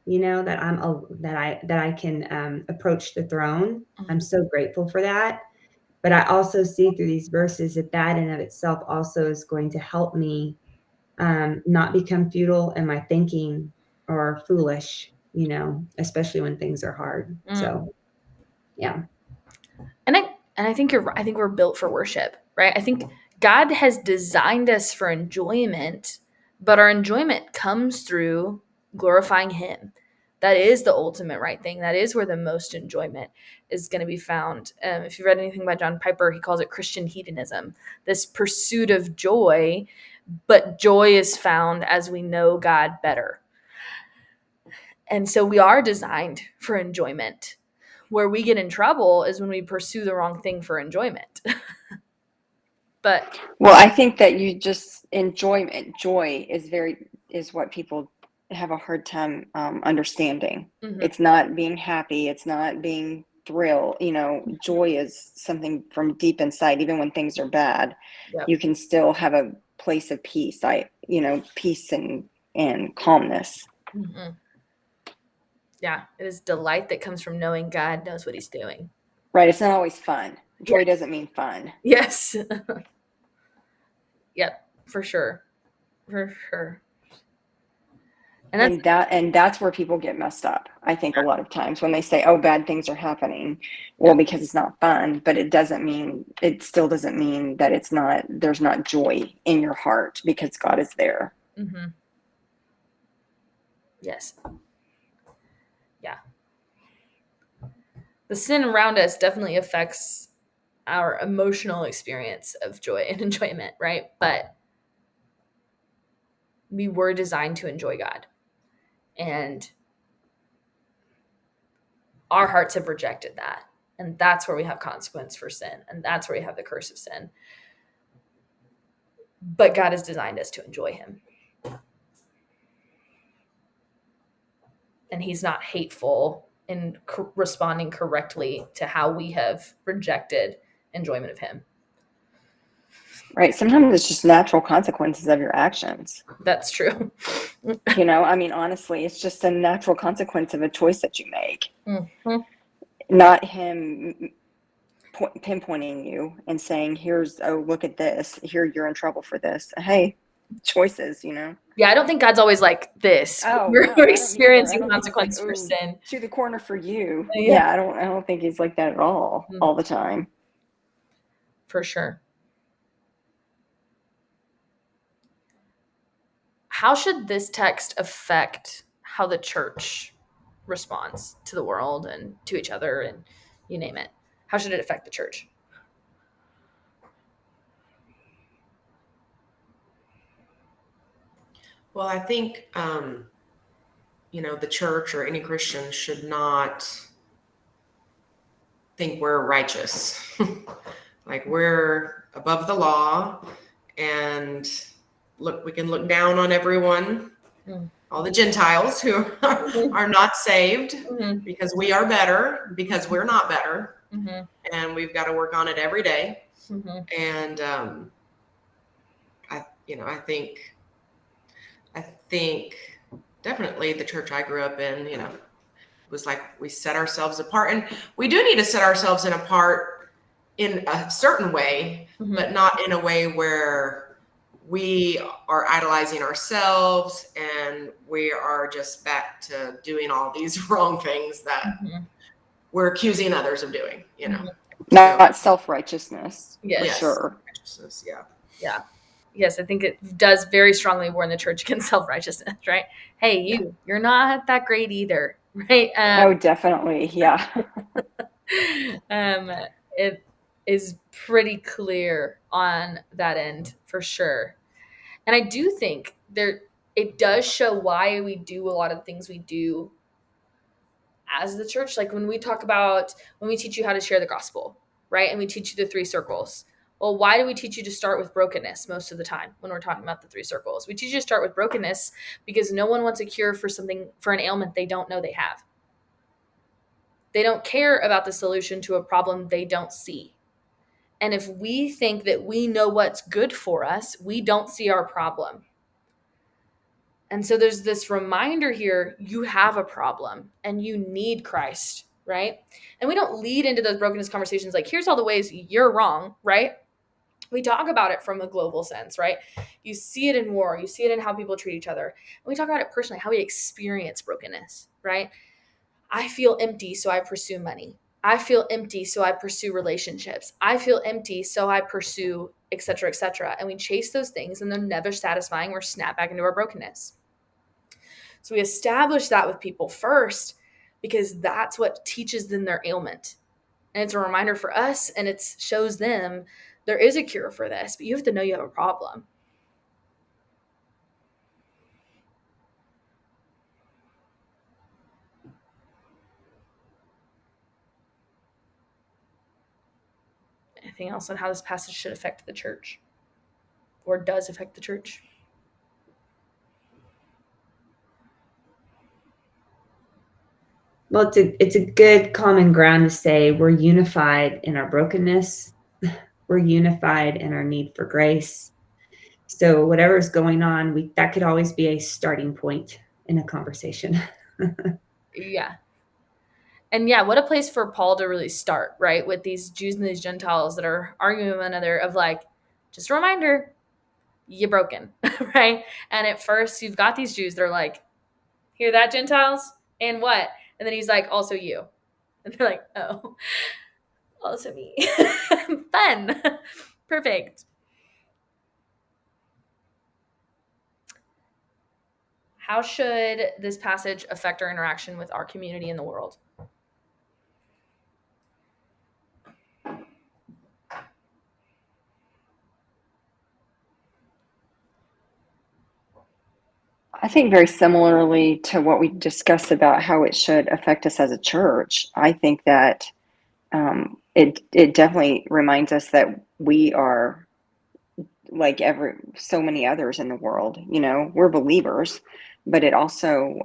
that I can approach the throne. I'm so grateful for that. But I also see through these verses that in of itself also is going to help me not become futile in my thinking or foolish, especially when things are hard. Mm. So, yeah. And I think you're right. I think we're built for worship, right? I think God has designed us for enjoyment, but our enjoyment comes through glorifying him. That is the ultimate right thing. That is where the most enjoyment is going to be found. If you've read anything by John Piper, he calls it Christian hedonism, this pursuit of joy, but joy is found as we know God better. And so we are designed for enjoyment. Where we get in trouble is when we pursue the wrong thing for enjoyment. But Well, I think that joy is what people have a hard time understanding. Mhm. It's not being happy. It's not being thrilled. Joy is something from deep inside. Even when things are bad, Yep. you can still have a place of peace. Peace and calmness. Mhm. Yeah, it is delight that comes from knowing God knows what he's doing. Right. It's not always fun. Joy doesn't mean fun. Yes. Yep, for sure. For sure. And that's where people get messed up. I think a lot of times when they say, "Oh, bad things are happening," well, because it's not fun, but it still doesn't mean that there's not joy in your heart because God is there. mm-hmm. Yes. Yeah. The sin around us definitely affects our emotional experience of joy and enjoyment, right? But we were designed to enjoy God. And our hearts have rejected that. And that's where we have consequence for sin. And that's where we have the curse of sin. But God has designed us to enjoy him. And he's not hateful in responding correctly to how we have rejected enjoyment of him. Right. Sometimes it's just natural consequences of your actions. That's true. Honestly, it's just a natural consequence of a choice that you make. Mm-hmm. Not him pinpointing you and saying, look at this. Here, you're in trouble for this. Hey, choices, Yeah, I don't think God's always like this. Oh, We're no, I don't either. I experiencing don't think he's like, consequence for sin. to the corner for you. Yeah. Yeah, I don't think he's like that at all the time. For sure. How should this text affect how the church responds to the world and to each other and you name it? How should it affect the church? Well, I think, the church or any Christian should not think we're righteous. Like we're above the law and we can look down on everyone, all the Gentiles who are not saved because we are better, because we're not better. And we've got to work on it every day. And I think definitely the church I grew up in, was like we set ourselves apart, and we do need to set ourselves apart in a certain way, but not in a way where we are idolizing ourselves and we are just back to doing all these wrong things that we're accusing others of doing, Not self-righteousness. Yes. For sure. Righteousness, yeah. Yes, I think it does very strongly warn the church against self-righteousness, right? Hey, you're not that great either, right? Oh, definitely. Yeah. is pretty clear on that end for sure. And I do think it does show why we do a lot of the things we do as the church. Like when we teach you how to share the gospel, right? And we teach you the 3 circles. Well, why do we teach you to start with brokenness most of the time when we're talking about the 3 circles? We teach you to start with brokenness because no one wants a cure for an ailment they don't know they have. They don't care about the solution to a problem they don't see. And if we think that we know what's good for us, we don't see our problem. And so there's this reminder here, you have a problem and you need Christ, right? And we don't lead into those brokenness conversations like, here's all the ways you're wrong, right? We talk about it from a global sense, right? You see it in war, you see it in how people treat each other. And we talk about it personally, how we experience brokenness, right? I feel empty, so I pursue money. I feel empty, so I pursue relationships. I feel empty, so I pursue, et cetera, et cetera. And we chase those things and they're never satisfying or snap back into our brokenness. So we establish that with people first because that's what teaches them their ailment. And it's a reminder for us and it shows them there is a cure for this, but you have to know you have a problem. Anything else on how this passage should affect the church or does affect the church? Well, it's a good common ground to say we're unified in our brokenness. We're unified in our need for grace. So whatever's going on, that could always be a starting point in a conversation. Yeah. And yeah, what a place for Paul to really start, right? With these Jews and these Gentiles that are arguing with one another of like, just a reminder, you're broken, right? And at first you've got these Jews, they're like, hear that, Gentiles? And what? And then he's like, also you. And they're like, oh, also me. Fun. Perfect. How should this passage affect our interaction with our community in the world? I think very similarly to what we discussed about how it should affect us as a church. I think that it definitely reminds us that we are like so many others in the world. You know, we're believers, but it also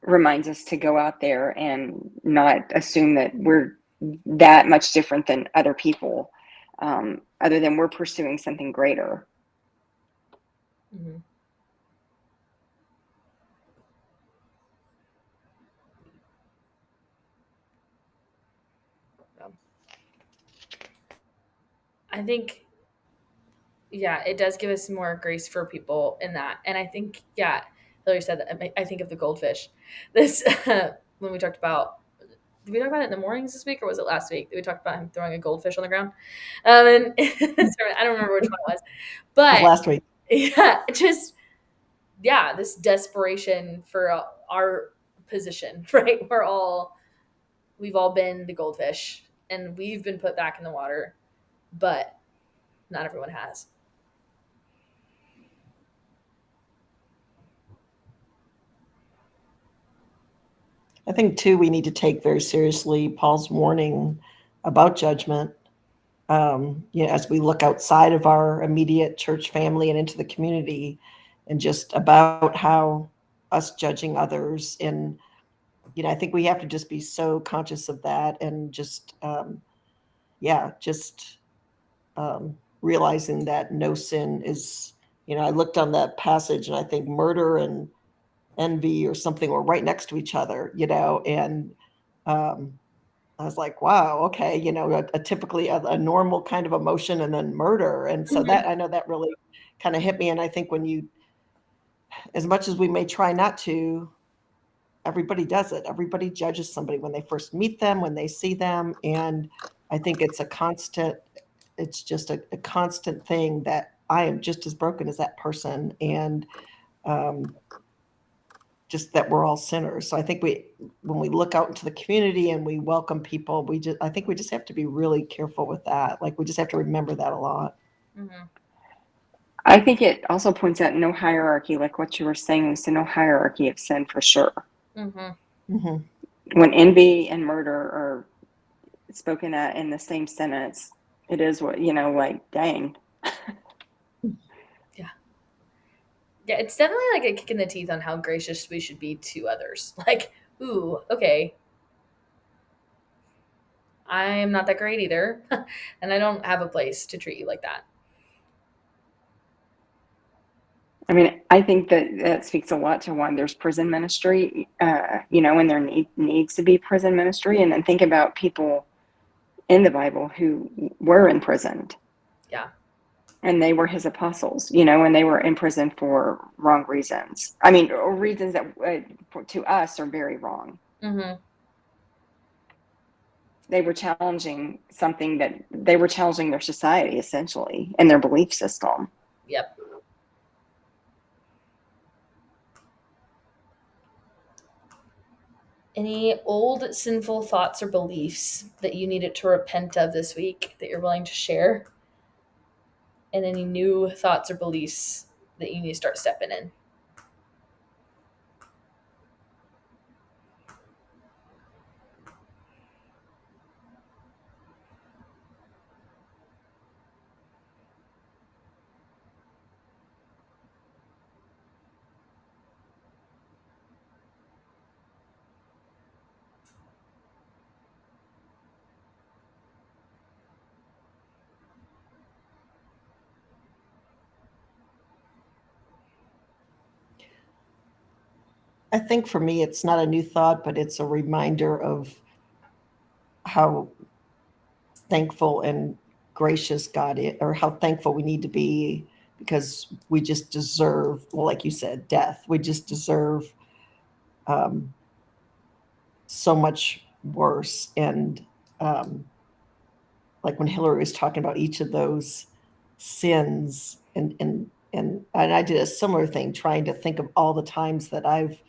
reminds us to go out there and not assume that we're that much different than other people, other than we're pursuing something greater. Mm-hmm. I think, yeah, it does give us more grace for people in that. And I think, yeah, Hillary said that. I think of the goldfish. This, when we talked about, did we talk about it in the mornings this week or was it last week? Did we talk about him throwing a goldfish on the ground? And I don't remember which one it was. But last week. Yeah, this desperation for our position, right? We've all been the goldfish and we've been put back in the water, but not everyone has. I think, too, we need to take very seriously Paul's warning about judgment. As we look outside of our immediate church family and into the community, and just about how us judging others. And, I think we have to just be so conscious of that and just, realizing that no sin is, I looked on that passage and I think murder and envy or something were right next to each other, and I was like, wow, okay, a typically a normal kind of emotion and then murder. And so that, I know that really kind of hit me. And I think as much as we may try not to, everybody does it. Everybody judges somebody when they first meet them, when they see them. And I think it's just a constant thing that I am just as broken as that person. And just that we're all sinners. So I think when we look out into the community and we welcome people, I think we just have to be really careful with that. Like, we just have to remember that a lot. Mm-hmm. I think it also points out no hierarchy, like what you were saying, Lisa, no hierarchy of sin for sure. Mm-hmm. Mm-hmm. When envy and murder are spoken at in the same sentence, it is what, like, dang. Yeah, it's definitely like a kick in the teeth on how gracious we should be to others. Like, ooh, okay. I'm not that great either, and I don't have a place to treat you like that. I mean, I think that speaks a lot to why there's prison ministry, and there needs to be prison ministry. And then think about people in the Bible who were imprisoned. Yeah. And they were his apostles, and they were in prison for wrong reasons. I mean, or reasons that to us are very wrong. Mm-hmm. They were challenging they were challenging their society, essentially, and their belief system. Yep. Any old sinful thoughts or beliefs that you needed to repent of this week that you're willing to share? And any new thoughts or beliefs that you need to start stepping in? I think for me, it's not a new thought, but it's a reminder of how thankful and gracious God is, or how thankful we need to be, because we just deserve, well, like you said, death. We just deserve um, so much worse. And um, like when Hillary was talking about each of those sins, and I did a similar thing, trying to think of all the times that I've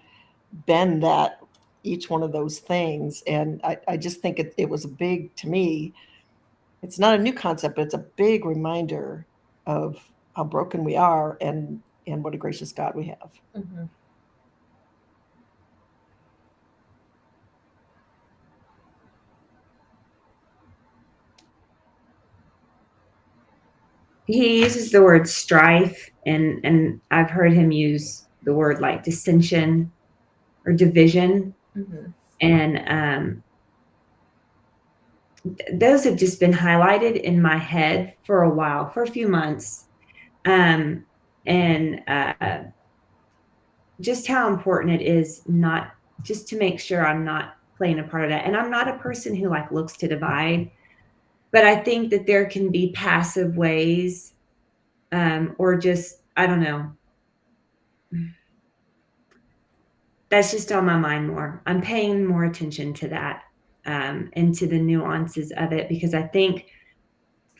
been that each one of those things. And I just think it was a big, to me, it's not a new concept, but it's a big reminder of how broken we are, and what a gracious God we have. Mm-hmm. He uses the word strife, and I've heard him use the word like dissension or division. Mm-hmm. And those have just been highlighted in my head for a while, for a few months. And just how important it is not just to make sure I'm not playing a part of that. And I'm not a person who like looks to divide, but I think that there can be passive ways, or just, I don't know. That's just on my mind more. I'm paying more attention to that, and to the nuances of it, because I think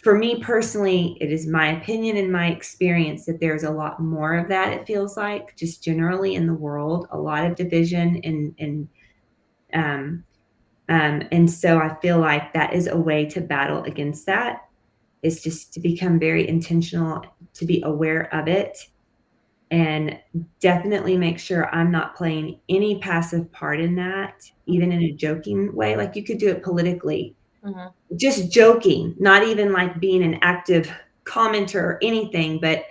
for me personally, it is my opinion and my experience that there's a lot more of that. It feels like just generally in the world, a lot of division um, and so I feel like that is a way to battle against that, is just to become very intentional, to be aware of it, and definitely make sure I'm not playing any passive part in that, even in a joking way. Like you could do it politically, Mm-hmm. just joking, not even like being an active commenter or anything, but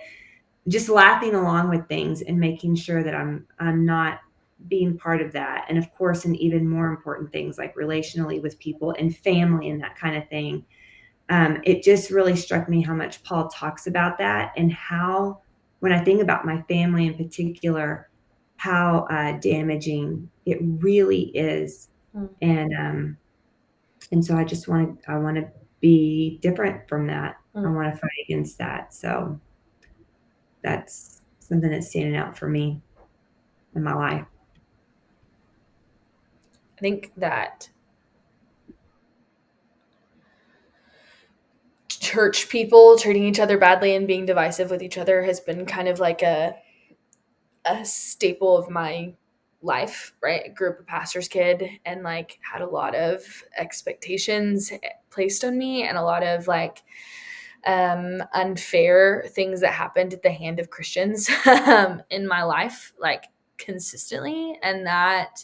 just laughing along with things and making sure that I'm not being part of that. And of course, and even more important things like relationally with people and family and that kind of thing. It just really struck me how much Paul talks about that, and how, when I think about my family in particular, how damaging it really is. Mm. And so I want to be different from that. I Mm. want to fight against that. So that's something that's standing out for me in my life. I think that church people treating each other badly and being divisive with each other has been kind of like a staple of my life, right? I grew up a pastor's kid and like had a lot of expectations placed on me and a lot of like unfair things that happened at the hand of Christians in my life, like consistently. And that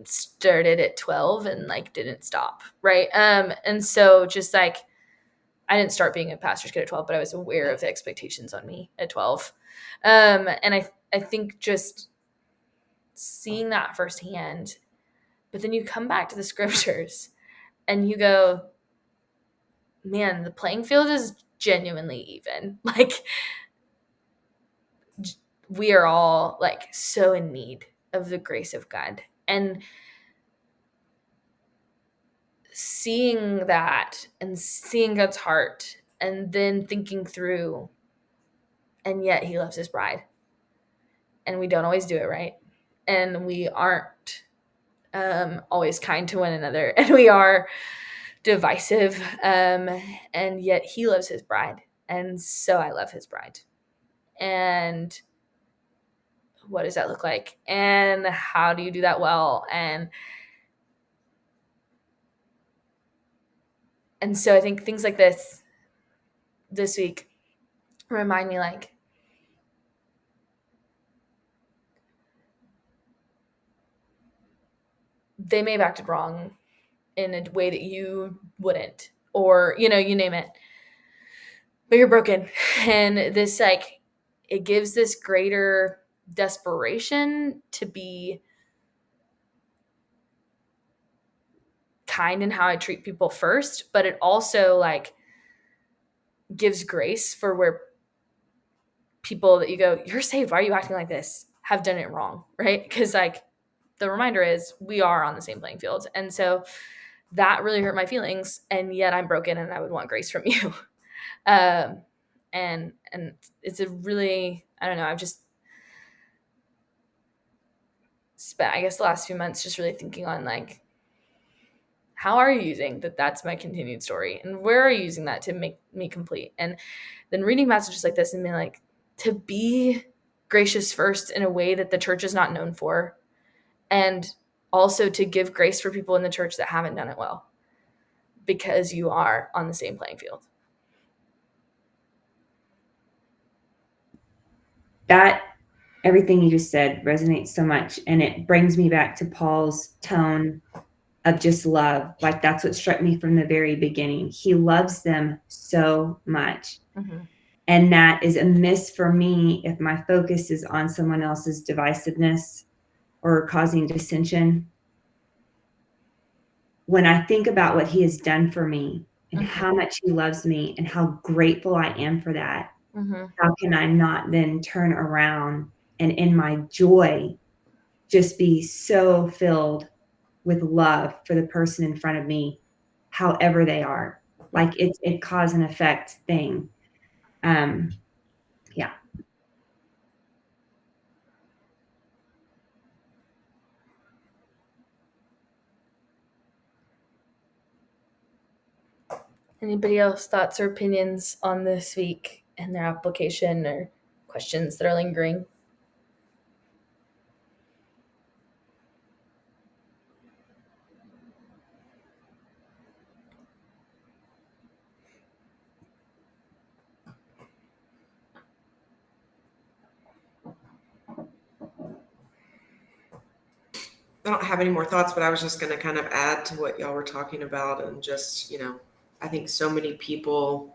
started at 12 and like didn't stop, right? And so just like I didn't start being a pastor's kid at 12, but I was aware of the expectations on me at 12. And I think just seeing that firsthand, but then you come back to the scriptures and you go, man, the playing field is genuinely even. Like we are all like so in need of the grace of God. And seeing that and seeing God's heart and then thinking through, and yet he loves his bride. And we don't always do it right. And we aren't always kind to one another. And we are divisive. And yet he loves his bride. And so I love his bride. And what does that look like? And how do you do that well? And so I think things like this week remind me like, they may have acted wrong in a way that you wouldn't, or, you know, you name it, but you're broken. And this, like, it gives this greater desperation to be kind in how I treat people first, but it also like gives grace for where people that you go, you're saved, why are you acting like this, have done it wrong, right? Because like the reminder is we are on the same playing field. And so that really hurt my feelings, and yet I'm broken and I would want grace from you. And it's a really, I don't know, I've just spent, I guess, the last few months just really thinking on like, how are you using that? That's my continued story, and where are you using that to make me complete? And then reading passages like this and being like, to be gracious first in a way that the church is not known for, and also to give grace for people in the church that haven't done it well, because you are on the same playing field. That everything you just said resonates so much, and it brings me back to Paul's tone of just love. Like that's what struck me from the very beginning. He loves them so much. Mm-hmm. And that is a miss for me if my focus is on someone else's divisiveness or causing dissension. When I think about what he has done for me and Mm-hmm. how much he loves me and how grateful I am for that, Mm-hmm. how can I not then turn around and in my joy just be so filled with love for the person in front of me, however they are? Like it's a cause and effect thing. Yeah. Anybody else thoughts or opinions on this week and their application, or questions that are lingering? I don't have any more thoughts, but I was just going to kind of add to what y'all were talking about. And just, you know, I think so many people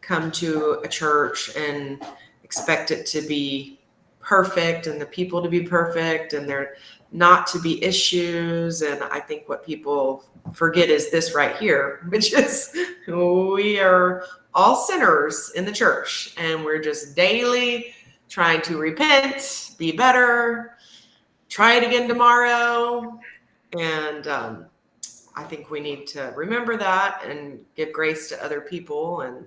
come to a church and expect it to be perfect and the people to be perfect and there not to be issues. And I think what people forget is this right here, which is we are all sinners in the church and we're just daily trying to repent, be better, try it again tomorrow. And I think we need to remember that and give grace to other people and,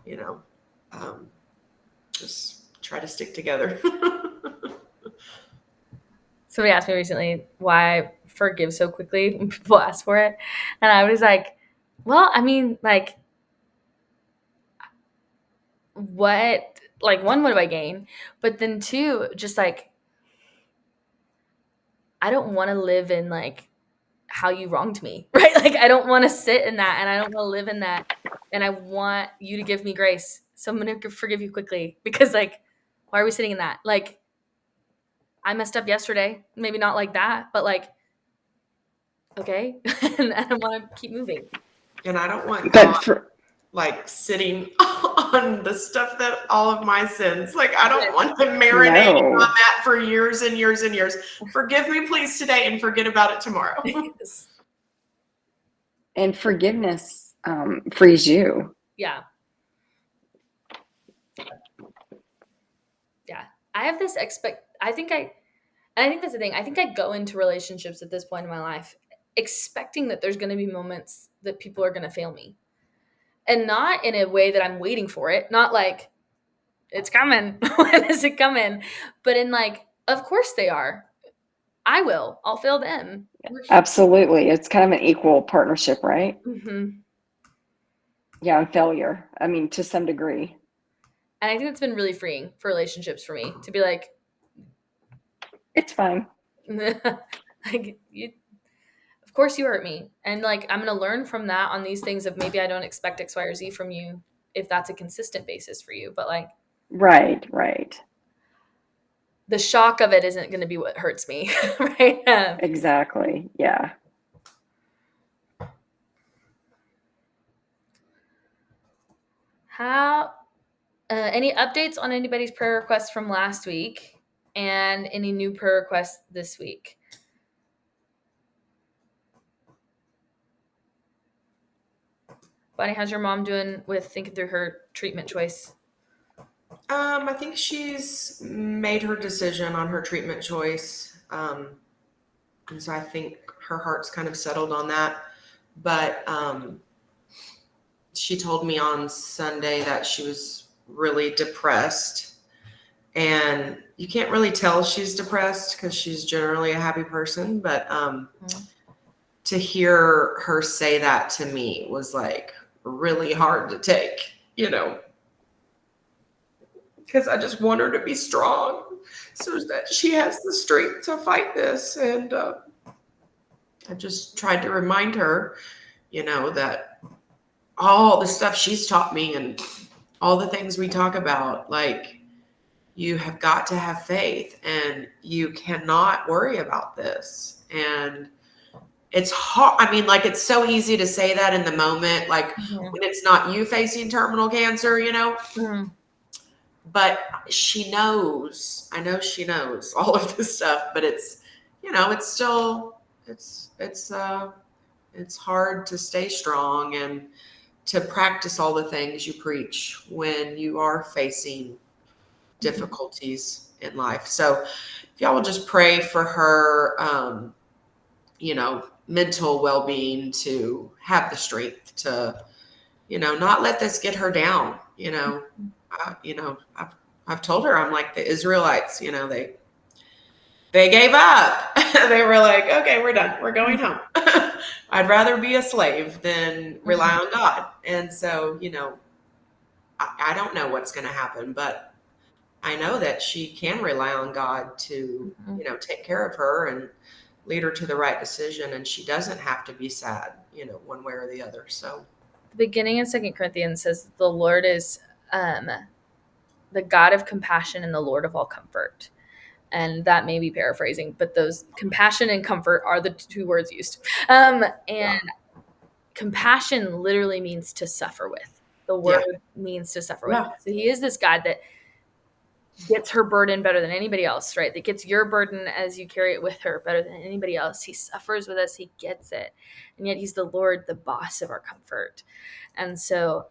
you know, just try to stick together. Somebody asked me recently why I forgive so quickly when people ask for it. And I was like, well, I mean, like, what do I gain? But then two, just like, I don't want to live in like how you wronged me, right? Like I don't want to sit in that, and I don't want to live in that, and I want you to give me grace. So I'm going to forgive you quickly, because like, why are we sitting in that? Like, I messed up yesterday, maybe not like that, but like, okay. And I want to keep moving. And I don't want God But for like sitting on the stuff that all of my sins. Like I don't want him marinating on no, that for years and years and years. Forgive me, please, today, and forget about it tomorrow. Yes. and forgiveness frees you. Yeah. Yeah. I have this I think that's the thing. I think I go into relationships at this point in my life expecting that there's going to be moments that people are going to fail me. And not in a way that I'm waiting for it. Not like, it's coming. When is it coming? But in like, of course they are. I will. I'll fail them. Absolutely. It's kind of an equal partnership, right? Mm-hmm. Yeah, and failure. I mean, to some degree. And I think it's been really freeing for relationships for me to be like, It's fine. like you, of course you hurt me. And like, I'm going to learn from that on these things of maybe I don't expect X, Y, or Z from you if that's a consistent basis for you. But like, Right. the shock of it isn't going to be what hurts me. Right. Exactly. Yeah. How, any updates on anybody's prayer requests from last week and any new prayer requests this week? Bonnie, how's your mom doing with thinking through her treatment choice? I think she's made her decision on her treatment choice. And so I think her heart's kind of settled on that. But she told me on Sunday that she was really depressed. And you can't really tell she's depressed because she's generally a happy person. But to hear her say that to me was like really hard to take, because I just want her to be strong so that she has the strength to fight this. And I just tried to remind her, that all the stuff she's taught me and all the things we talk about, like, you have got to have faith and you cannot worry about this. And it's hard. I mean, like, it's so easy to say that in the moment, like when it's not you facing terminal cancer, but she knows, I know she knows all of this stuff, but it's, it's still, it's hard to stay strong and to practice all the things you preach when you are facing difficulties in life. So if y'all will just pray for her, mental well-being, to have the strength to, not let this get her down. I've told her, I'm like the Israelites, they gave up. They were like, okay, we're done. We're going home. I'd rather be a slave than rely on God. And so, I don't know what's going to happen, but I know that she can rely on God to, take care of her and lead her to the right decision. And she doesn't have to be sad, one way or the other. So the beginning of 2 Corinthians says the Lord is the God of compassion and the Lord of all comfort. And that may be paraphrasing, but those compassion and comfort are the two words used. And compassion literally means to suffer with. The word means to suffer with. So he is this God that gets her burden better than anybody else, right? That gets your burden as you carry it with her better than anybody else. He suffers with us. He gets it. And yet he's the Lord, the boss of our comfort. And so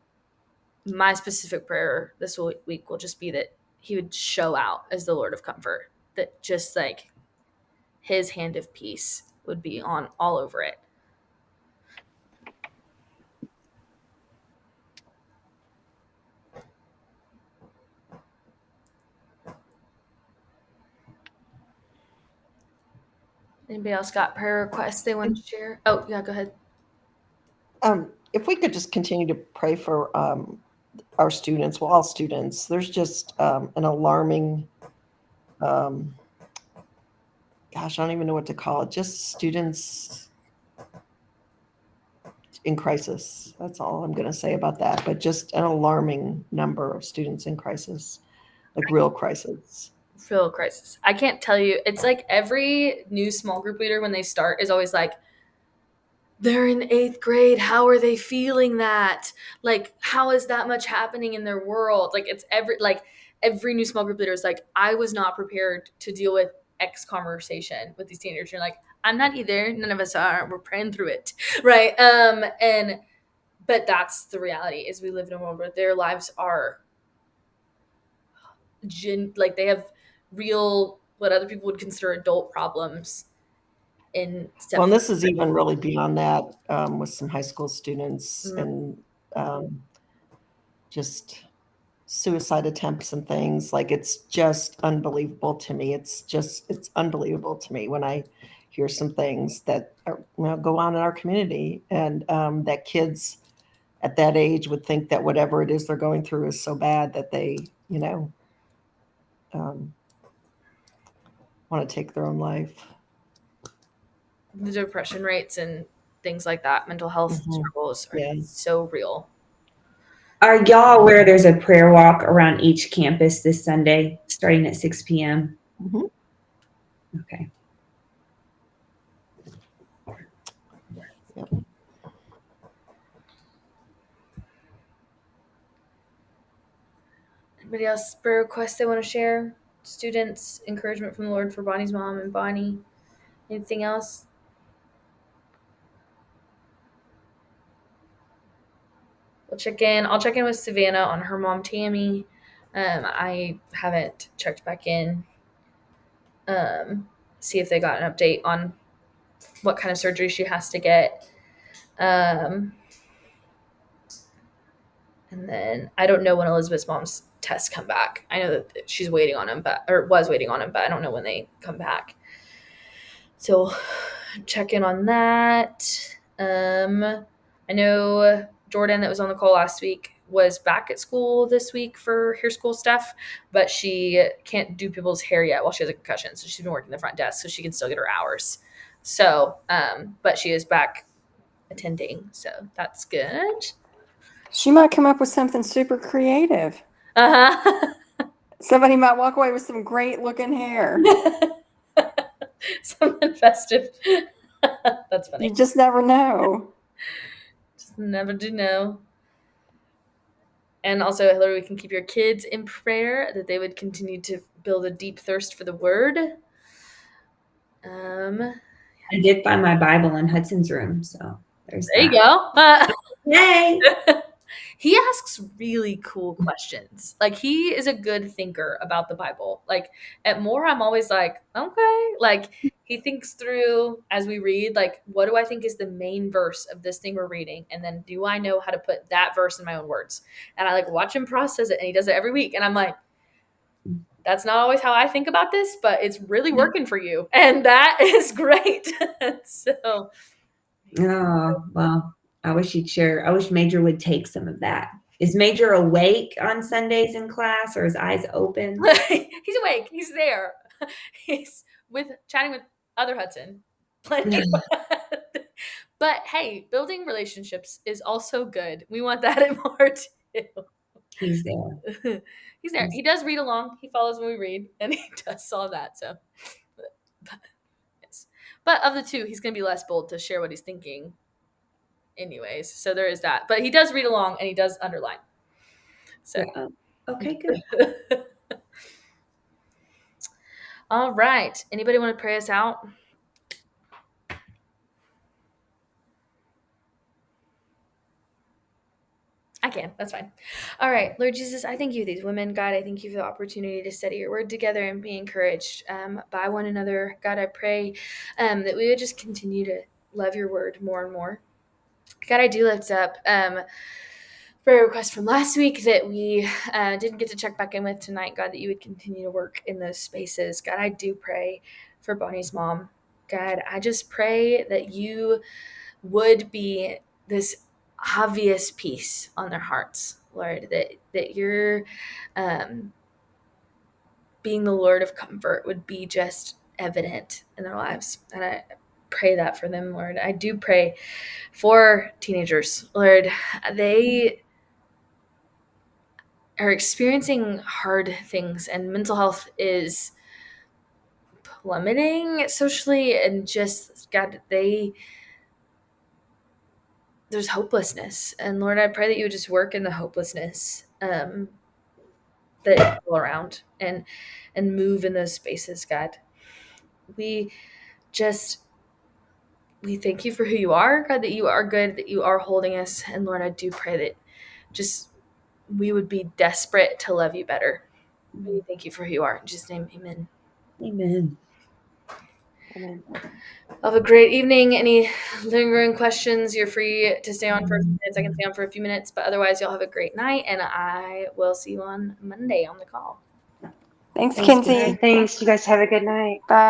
my specific prayer this week will just be that he would show out as the Lord of comfort, that just like his hand of peace would be on all over it. Anybody else got prayer requests they want to share? Oh, yeah, go ahead. If we could just continue to pray for our students, well, all students, there's just an alarming gosh, I don't even know what to call it. Just students in crisis. That's all I'm going to say about that. But just an alarming number of students in crisis, like real crisis. Real crisis. I can't tell you. It's like every new small group leader when they start is always like, they're in 8th grade. How are they feeling that? Like, how is that much happening in their world? Like, it's every new small group leader is like, I was not prepared to deal with X conversation with these teenagers. You're like, I'm not either. None of us are. We're praying through it, right? But that's the reality is we live in a world where their lives are like they have real what other people would consider adult problems in step. Well, and this is even really beyond that, with some high school students and just suicide attempts and things. Like, it's just unbelievable to me. It's unbelievable to me when I hear some things that go on in our community, and that kids at that age would think that whatever it is they're going through is so bad that they, want to take their own life. The depression rates and things like that, mental health struggles are so real. Are y'all aware there's a prayer walk around each campus this Sunday starting at 6 p.m.? Mm-hmm. Okay. Yep. Anybody else prayer requests they want to share? Students, encouragement from the Lord for Bonnie's mom and Bonnie. Anything else? I'll check in with Savannah on her mom, Tammy. I haven't checked back in. See if they got an update on what kind of surgery she has to get. And then I don't know when Elizabeth's mom's tests come back. I know that she's waiting on them, or was waiting on them, but I don't know when they come back. So check in on that. I know Jordan, that was on the call last week, was back at school this week for her school stuff, but she can't do people's hair yet while she has a concussion. So she's been working the front desk so she can still get her hours. So, but she is back attending. So that's good. She might come up with something super creative. Uh-huh. Somebody might walk away with some great looking hair. Something festive. That's funny. You just never know. Just never do know. And also, Hillary, we can keep your kids in prayer that they would continue to build a deep thirst for the word. I did find my Bible in Hudson's room, so there's there that. You go. Yay! He asks really cool questions. Like, he is a good thinker about the Bible. Like, at Moore, I'm always like, okay. Like, he thinks through as we read, like, what do I think is the main verse of this thing we're reading? And then do I know how to put that verse in my own words? And I like watch him process it, and he does it every week. And I'm like, that's not always how I think about this, but it's really working for you. And that is great. So. Oh, well, I wish he'd share. I wish Major would take some of that. Is Major awake on Sundays in class, or his eyes open? He's awake. He's there. He's chatting with other Hudson. But hey, building relationships is also good. We want that at Moore too. He's there. He's there. He does read along. He follows when we read, and he does all that. So, yes. But of the two, he's going to be less bold to share what he's thinking anyways. So there is that. But he does read along, and he does underline. So, yeah. Okay, good. All right. Anybody want to pray us out? I can. That's fine. All right. Lord Jesus, I thank you for these women. God, I thank you for the opportunity to study your word together and be encouraged by one another. God, I pray that we would just continue to love your word more and more. God, I do lift up prayer requests from last week that we didn't get to check back in with tonight. God, that you would continue to work in those spaces. God, I do pray for Bonnie's mom. God, I just pray that you would be this obvious peace on their hearts, Lord, that you're being the Lord of comfort would be just evident in their lives. And I pray that for them, Lord. I do pray for teenagers, Lord. They are experiencing hard things, and mental health is plummeting socially, and just, God, there's hopelessness. And Lord, I pray that you would just work in the hopelessness that is all around, and move in those spaces, God. We thank you for who you are, God, that you are good, that you are holding us. And Lord, I do pray that just we would be desperate to love you better. We thank you for who you are. In Jesus' name, amen. Amen. Amen. Have a great evening. Any lingering questions, you're free to stay on for a few minutes. I can stay on for a few minutes, but otherwise, y'all have a great night, and I will see you on Monday on the call. Thanks, Thanks, Kinsey. Kinsey. Thanks. You guys have a good night. Bye.